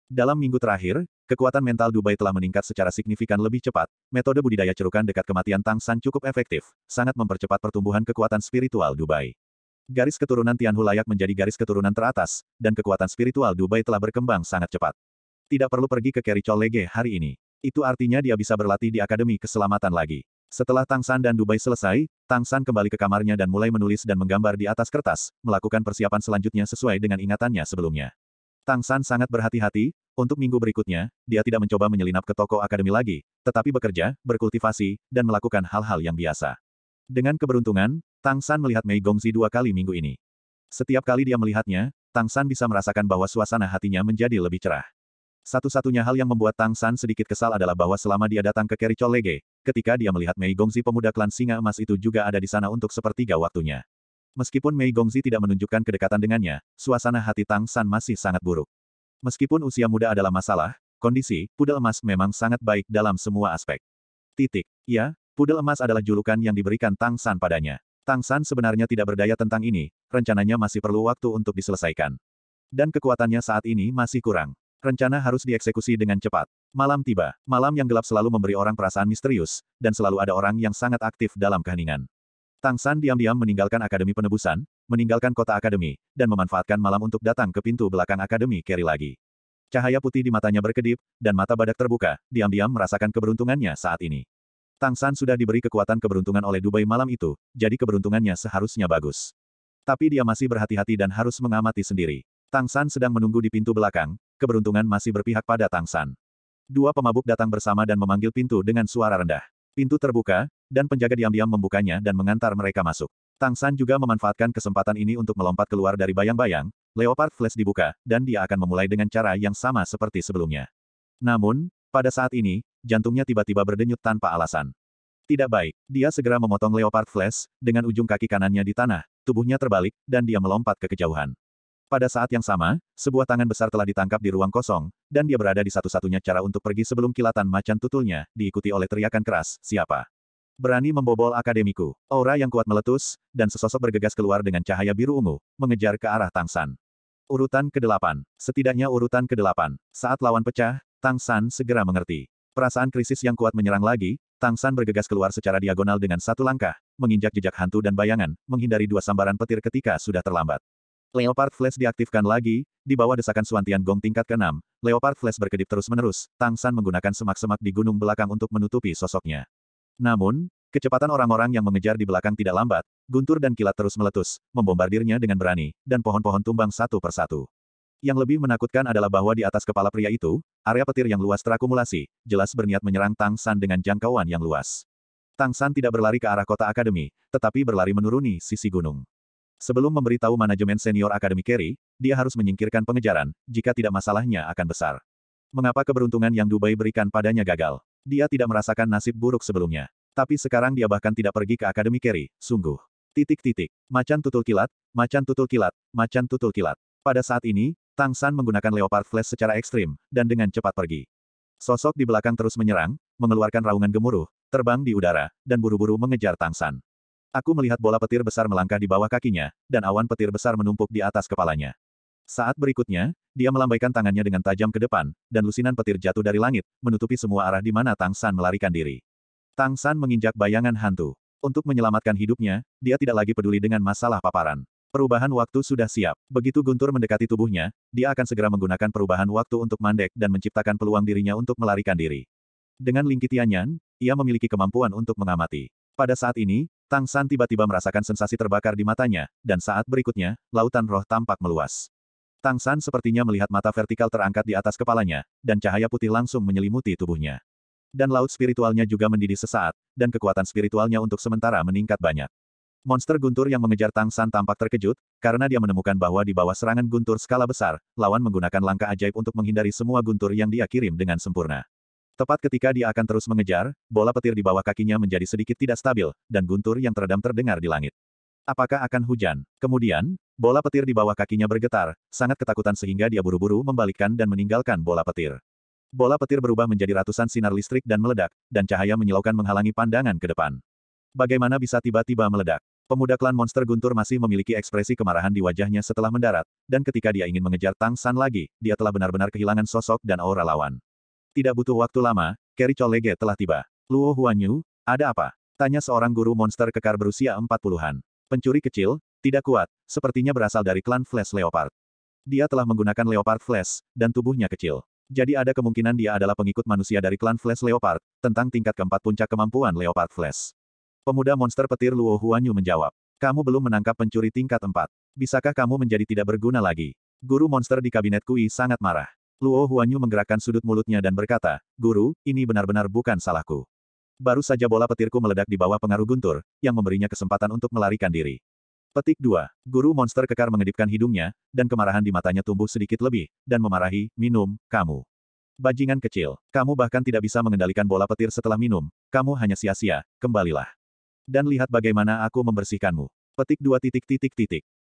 Dalam minggu terakhir, kekuatan mental Dubai telah meningkat secara signifikan lebih cepat, metode budidaya cerukan dekat kematian Tang San cukup efektif, sangat mempercepat pertumbuhan kekuatan spiritual Dubai. Garis keturunan Tianhu layak menjadi garis keturunan teratas, dan kekuatan spiritual Dubai telah berkembang sangat cepat. Tidak perlu pergi ke Kerry Chollege hari ini. Itu artinya dia bisa berlatih di Akademi Keselamatan lagi. Setelah Tang San dan Dubai selesai, Tang San kembali ke kamarnya dan mulai menulis dan menggambar di atas kertas, melakukan persiapan selanjutnya sesuai dengan ingatannya sebelumnya. Tang San sangat berhati-hati, untuk minggu berikutnya, dia tidak mencoba menyelinap ke toko akademi lagi, tetapi bekerja, berkultivasi, dan melakukan hal-hal yang biasa. Dengan keberuntungan, Tang San melihat Mei Gongzi 2 kali minggu ini. Setiap kali dia melihatnya, Tang San bisa merasakan bahwa suasana hatinya menjadi lebih cerah. Satu-satunya hal yang membuat Tang San sedikit kesal adalah bahwa selama dia datang ke Kerry Chollege, ketika dia melihat Mei Gongzi pemuda klan Singa Emas itu juga ada di sana untuk sepertiga waktunya. Meskipun Mei Gongzi tidak menunjukkan kedekatan dengannya, suasana hati Tang San masih sangat buruk. Meskipun usia muda adalah masalah, kondisi Pudel Emas memang sangat baik dalam semua aspek. Ya, Pudel Emas adalah julukan yang diberikan Tang San padanya. Tang San sebenarnya tidak berdaya tentang ini, rencananya masih perlu waktu untuk diselesaikan. Dan kekuatannya saat ini masih kurang. Rencana harus dieksekusi dengan cepat. Malam tiba. Malam yang gelap selalu memberi orang perasaan misterius, dan selalu ada orang yang sangat aktif dalam keheningan. Tang San diam-diam meninggalkan Akademi Penebusan, meninggalkan kota Akademi, dan memanfaatkan malam untuk datang ke pintu belakang Akademi Kerry lagi. Cahaya putih di matanya berkedip, dan mata badak terbuka, diam-diam merasakan keberuntungannya saat ini. Tang San sudah diberi kekuatan keberuntungan oleh Dubai malam itu, jadi keberuntungannya seharusnya bagus. Tapi dia masih berhati-hati dan harus mengamati sendiri. Tang San sedang menunggu di pintu belakang, keberuntungan masih berpihak pada Tang San. Dua pemabuk datang bersama dan memanggil pintu dengan suara rendah. Pintu terbuka, dan penjaga diam-diam membukanya dan mengantar mereka masuk. Tang San juga memanfaatkan kesempatan ini untuk melompat keluar dari bayang-bayang, Leopard Flash dibuka, dan dia akan memulai dengan cara yang sama seperti sebelumnya. Namun, pada saat ini, jantungnya tiba-tiba berdenyut tanpa alasan. Tidak baik, dia segera memotong Leopard Flash, dengan ujung kaki kanannya di tanah, tubuhnya terbalik, dan dia melompat ke kejauhan. Pada saat yang sama, sebuah tangan besar telah ditangkap di ruang kosong, dan dia berada di satu-satunya cara untuk pergi sebelum kilatan macan tutulnya, diikuti oleh teriakan keras, siapa? Berani membobol akademiku. Aura yang kuat meletus, dan sesosok bergegas keluar dengan cahaya biru ungu, mengejar ke arah Tang San. Urutan ke-8. Setidaknya urutan ke-8. Saat lawan pecah, Tang San segera mengerti. Perasaan krisis yang kuat menyerang lagi, Tang San bergegas keluar secara diagonal dengan satu langkah, menginjak jejak hantu dan bayangan, menghindari dua sambaran petir ketika sudah terlambat. Leopard Flash diaktifkan lagi, di bawah desakan Suantian Gong tingkat ke-6, Leopard Flash berkedip terus-menerus, Tang San menggunakan semak-semak di gunung belakang untuk menutupi sosoknya. Namun, kecepatan orang-orang yang mengejar di belakang tidak lambat, guntur dan kilat terus meletus, membombardirnya dengan berani, dan pohon-pohon tumbang satu persatu. Yang lebih menakutkan adalah bahwa di atas kepala pria itu, area petir yang luas terakumulasi, jelas berniat menyerang Tang San dengan jangkauan yang luas. Tang San tidak berlari ke arah kota akademi, tetapi berlari menuruni sisi gunung. Sebelum memberitahu manajemen senior Akademi Carry, dia harus menyingkirkan pengejaran, jika tidak masalahnya akan besar. Mengapa keberuntungan yang Dubai berikan padanya gagal? Dia tidak merasakan nasib buruk sebelumnya. Tapi sekarang dia bahkan tidak pergi ke Akademi Carry, sungguh. Macan tutul kilat, macan tutul kilat, macan tutul kilat. Pada saat ini, Tang San menggunakan Leopard Flash secara ekstrim, dan dengan cepat pergi. Sosok di belakang terus menyerang, mengeluarkan raungan gemuruh, terbang di udara, dan buru-buru mengejar Tang San. Aku melihat bola petir besar melangkah di bawah kakinya, dan awan petir besar menumpuk di atas kepalanya. Saat berikutnya, dia melambaikan tangannya dengan tajam ke depan, dan lusinan petir jatuh dari langit, menutupi semua arah di mana Tang San melarikan diri. Tang San menginjak bayangan hantu. Untuk menyelamatkan hidupnya, dia tidak lagi peduli dengan masalah paparan. Perubahan waktu sudah siap. Begitu guntur mendekati tubuhnya, dia akan segera menggunakan perubahan waktu untuk mandek dan menciptakan peluang dirinya untuk melarikan diri. Dengan Lingki Tianyan, ia memiliki kemampuan untuk mengamati. Pada saat ini, Tang San tiba-tiba merasakan sensasi terbakar di matanya, dan saat berikutnya, lautan roh tampak meluas. Tang San sepertinya melihat mata vertikal terangkat di atas kepalanya, dan cahaya putih langsung menyelimuti tubuhnya. Dan laut spiritualnya juga mendidih sesaat, dan kekuatan spiritualnya untuk sementara meningkat banyak. Monster guntur yang mengejar Tang San tampak terkejut, karena dia menemukan bahwa di bawah serangan guntur skala besar, lawan menggunakan langkah ajaib untuk menghindari semua guntur yang dia kirim dengan sempurna. Tepat ketika dia akan terus mengejar, bola petir di bawah kakinya menjadi sedikit tidak stabil, dan guntur yang teredam terdengar di langit. Apakah akan hujan? Kemudian, bola petir di bawah kakinya bergetar, sangat ketakutan sehingga dia buru-buru membalikkan dan meninggalkan bola petir. Bola petir berubah menjadi ratusan sinar listrik dan meledak, dan cahaya menyilaukan menghalangi pandangan ke depan. Bagaimana bisa tiba-tiba meledak? Pemuda klan monster guntur masih memiliki ekspresi kemarahan di wajahnya setelah mendarat, dan ketika dia ingin mengejar Tang San lagi, dia telah benar-benar kehilangan sosok dan aura lawan. Tidak butuh waktu lama, Carry Cholege telah tiba. Luo Huanyu, ada apa? Tanya seorang guru monster kekar berusia 40-an. Pencuri kecil, tidak kuat, sepertinya berasal dari klan Flash Leopard. Dia telah menggunakan Leopard Flash, dan tubuhnya kecil. Jadi ada kemungkinan dia adalah pengikut manusia dari klan Flash Leopard, tentang tingkat keempat puncak kemampuan Leopard Flash. Pemuda monster petir Luo Huanyu menjawab. Kamu belum menangkap pencuri tingkat 4. Bisakah kamu menjadi tidak berguna lagi? Guru monster di kabinet Kui sangat marah. Luo Huanyu menggerakkan sudut mulutnya dan berkata, Guru, ini benar-benar bukan salahku. Baru saja bola petirku meledak di bawah pengaruh guntur, yang memberinya kesempatan untuk melarikan diri. Petik 2. Guru monster kekar mengedipkan hidungnya, dan kemarahan di matanya tumbuh sedikit lebih, dan memarahi, minum, kamu. Bajingan kecil, kamu bahkan tidak bisa mengendalikan bola petir setelah minum, kamu hanya sia-sia, kembalilah. Dan lihat bagaimana aku membersihkanmu. Petik 2.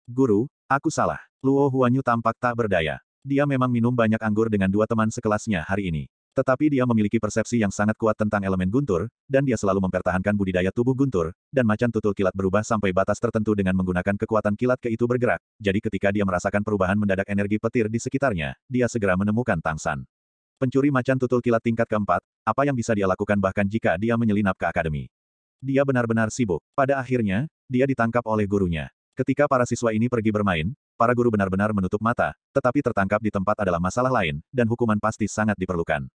Guru, aku salah. Luo Huanyu tampak tak berdaya. Dia memang minum banyak anggur dengan dua teman sekelasnya hari ini. Tetapi dia memiliki persepsi yang sangat kuat tentang elemen guntur, dan dia selalu mempertahankan budidaya tubuh guntur, dan macan tutul kilat berubah sampai batas tertentu dengan menggunakan kekuatan kilat ke itu bergerak. Jadi ketika dia merasakan perubahan mendadak energi petir di sekitarnya, dia segera menemukan Tang San. Pencuri macan tutul kilat tingkat keempat, apa yang bisa dia lakukan bahkan jika dia menyelinap ke akademi? Dia benar-benar sibuk. Pada akhirnya, dia ditangkap oleh gurunya. Ketika para siswa ini pergi bermain, para guru benar-benar menutup mata, tetapi tertangkap di tempat adalah masalah lain, dan hukuman pasti sangat diperlukan.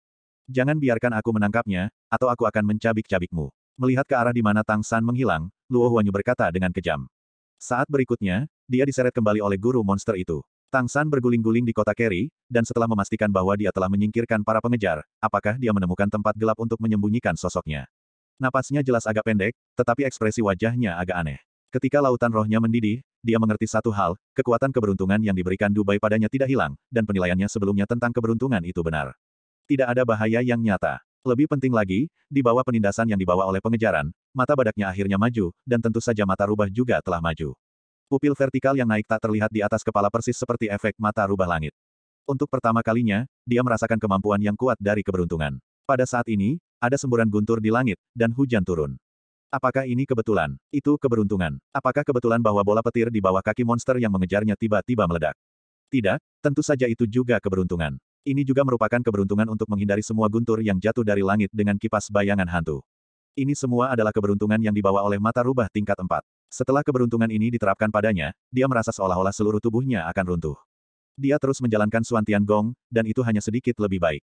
Jangan biarkan aku menangkapnya, atau aku akan mencabik-cabikmu. Melihat ke arah di mana Tang San menghilang, Luo Huanyu berkata dengan kejam. Saat berikutnya, dia diseret kembali oleh guru monster itu. Tang San berguling-guling di kota Carry, dan setelah memastikan bahwa dia telah menyingkirkan para pengejar, apakah dia menemukan tempat gelap untuk menyembunyikan sosoknya? Napasnya jelas agak pendek, tetapi ekspresi wajahnya agak aneh. Ketika lautan rohnya mendidih, dia mengerti satu hal, kekuatan keberuntungan yang diberikan Dubai padanya tidak hilang, dan penilaiannya sebelumnya tentang keberuntungan itu benar. Tidak ada bahaya yang nyata. Lebih penting lagi, di bawah penindasan yang dibawa oleh pengejaran, mata badaknya akhirnya maju, dan tentu saja mata rubah juga telah maju. Pupil vertikal yang naik tak terlihat di atas kepala persis seperti efek mata rubah langit. Untuk pertama kalinya, dia merasakan kemampuan yang kuat dari keberuntungan. Pada saat ini, ada semburan guntur di langit, dan hujan turun. Apakah ini kebetulan? Itu keberuntungan. Apakah kebetulan bahwa bola petir di bawah kaki monster yang mengejarnya tiba-tiba meledak? Tidak, tentu saja itu juga keberuntungan. Ini juga merupakan keberuntungan untuk menghindari semua guntur yang jatuh dari langit dengan kipas bayangan hantu. Ini semua adalah keberuntungan yang dibawa oleh mata rubah tingkat 4. Setelah keberuntungan ini diterapkan padanya, dia merasa seolah-olah seluruh tubuhnya akan runtuh. Dia terus menjalankan Suan Tian Gong, dan itu hanya sedikit lebih baik.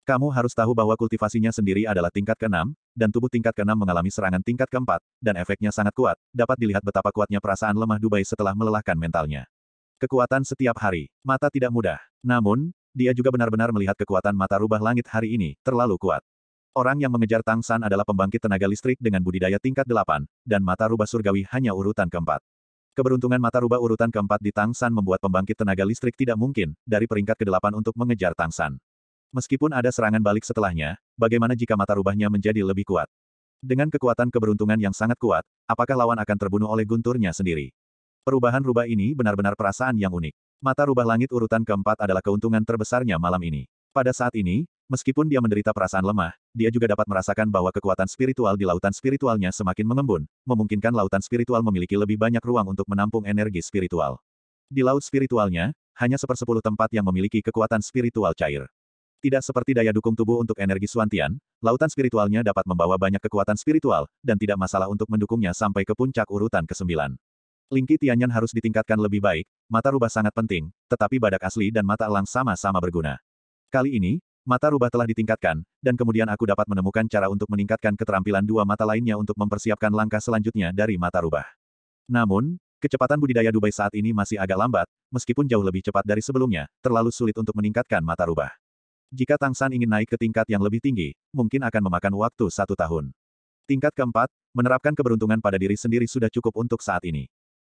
Kamu harus tahu bahwa kultivasinya sendiri adalah tingkat ke-6, dan tubuh tingkat ke-6 mengalami serangan tingkat ke-4, dan efeknya sangat kuat, dapat dilihat betapa kuatnya perasaan lemah Dubai setelah melelahkan mentalnya. Kekuatan setiap hari, mata tidak mudah. Namun, dia juga benar-benar melihat kekuatan mata rubah langit hari ini, terlalu kuat. Orang yang mengejar Tang San adalah pembangkit tenaga listrik dengan budidaya tingkat 8, dan mata rubah surgawi hanya urutan ke-4. Keberuntungan mata rubah urutan ke-4 di Tang San membuat pembangkit tenaga listrik tidak mungkin, dari peringkat ke-8 untuk mengejar Tang San. Meskipun ada serangan balik setelahnya, bagaimana jika mata rubahnya menjadi lebih kuat? Dengan kekuatan keberuntungan yang sangat kuat, apakah lawan akan terbunuh oleh gunturnya sendiri? Perubahan rubah ini benar-benar perasaan yang unik. Mata rubah langit urutan ke-4 adalah keuntungan terbesarnya malam ini. Pada saat ini, meskipun dia menderita perasaan lemah, dia juga dapat merasakan bahwa kekuatan spiritual di lautan spiritualnya semakin mengembun, memungkinkan lautan spiritual memiliki lebih banyak ruang untuk menampung energi spiritual. Di laut spiritualnya, hanya 1/10 tempat yang memiliki kekuatan spiritual cair. Tidak seperti daya dukung tubuh untuk energi Suantian, lautan spiritualnya dapat membawa banyak kekuatan spiritual, dan tidak masalah untuk mendukungnya sampai ke puncak urutan ke-9. Lingki Tianyan harus ditingkatkan lebih baik, mata rubah sangat penting, tetapi badak asli dan mata elang sama-sama berguna. Kali ini, mata rubah telah ditingkatkan, dan kemudian aku dapat menemukan cara untuk meningkatkan keterampilan dua mata lainnya untuk mempersiapkan langkah selanjutnya dari mata rubah. Namun, kecepatan budidaya Dubai saat ini masih agak lambat, meskipun jauh lebih cepat dari sebelumnya, terlalu sulit untuk meningkatkan mata rubah. Jika Tang San ingin naik ke tingkat yang lebih tinggi, mungkin akan memakan waktu 1 tahun. Tingkat keempat, menerapkan keberuntungan pada diri sendiri sudah cukup untuk saat ini.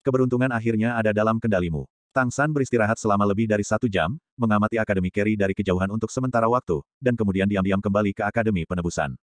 Keberuntungan akhirnya ada dalam kendalimu. Tang San beristirahat selama lebih dari 1 jam, mengamati Akademi Carry dari kejauhan untuk sementara waktu, dan kemudian diam-diam kembali ke Akademi Penebusan.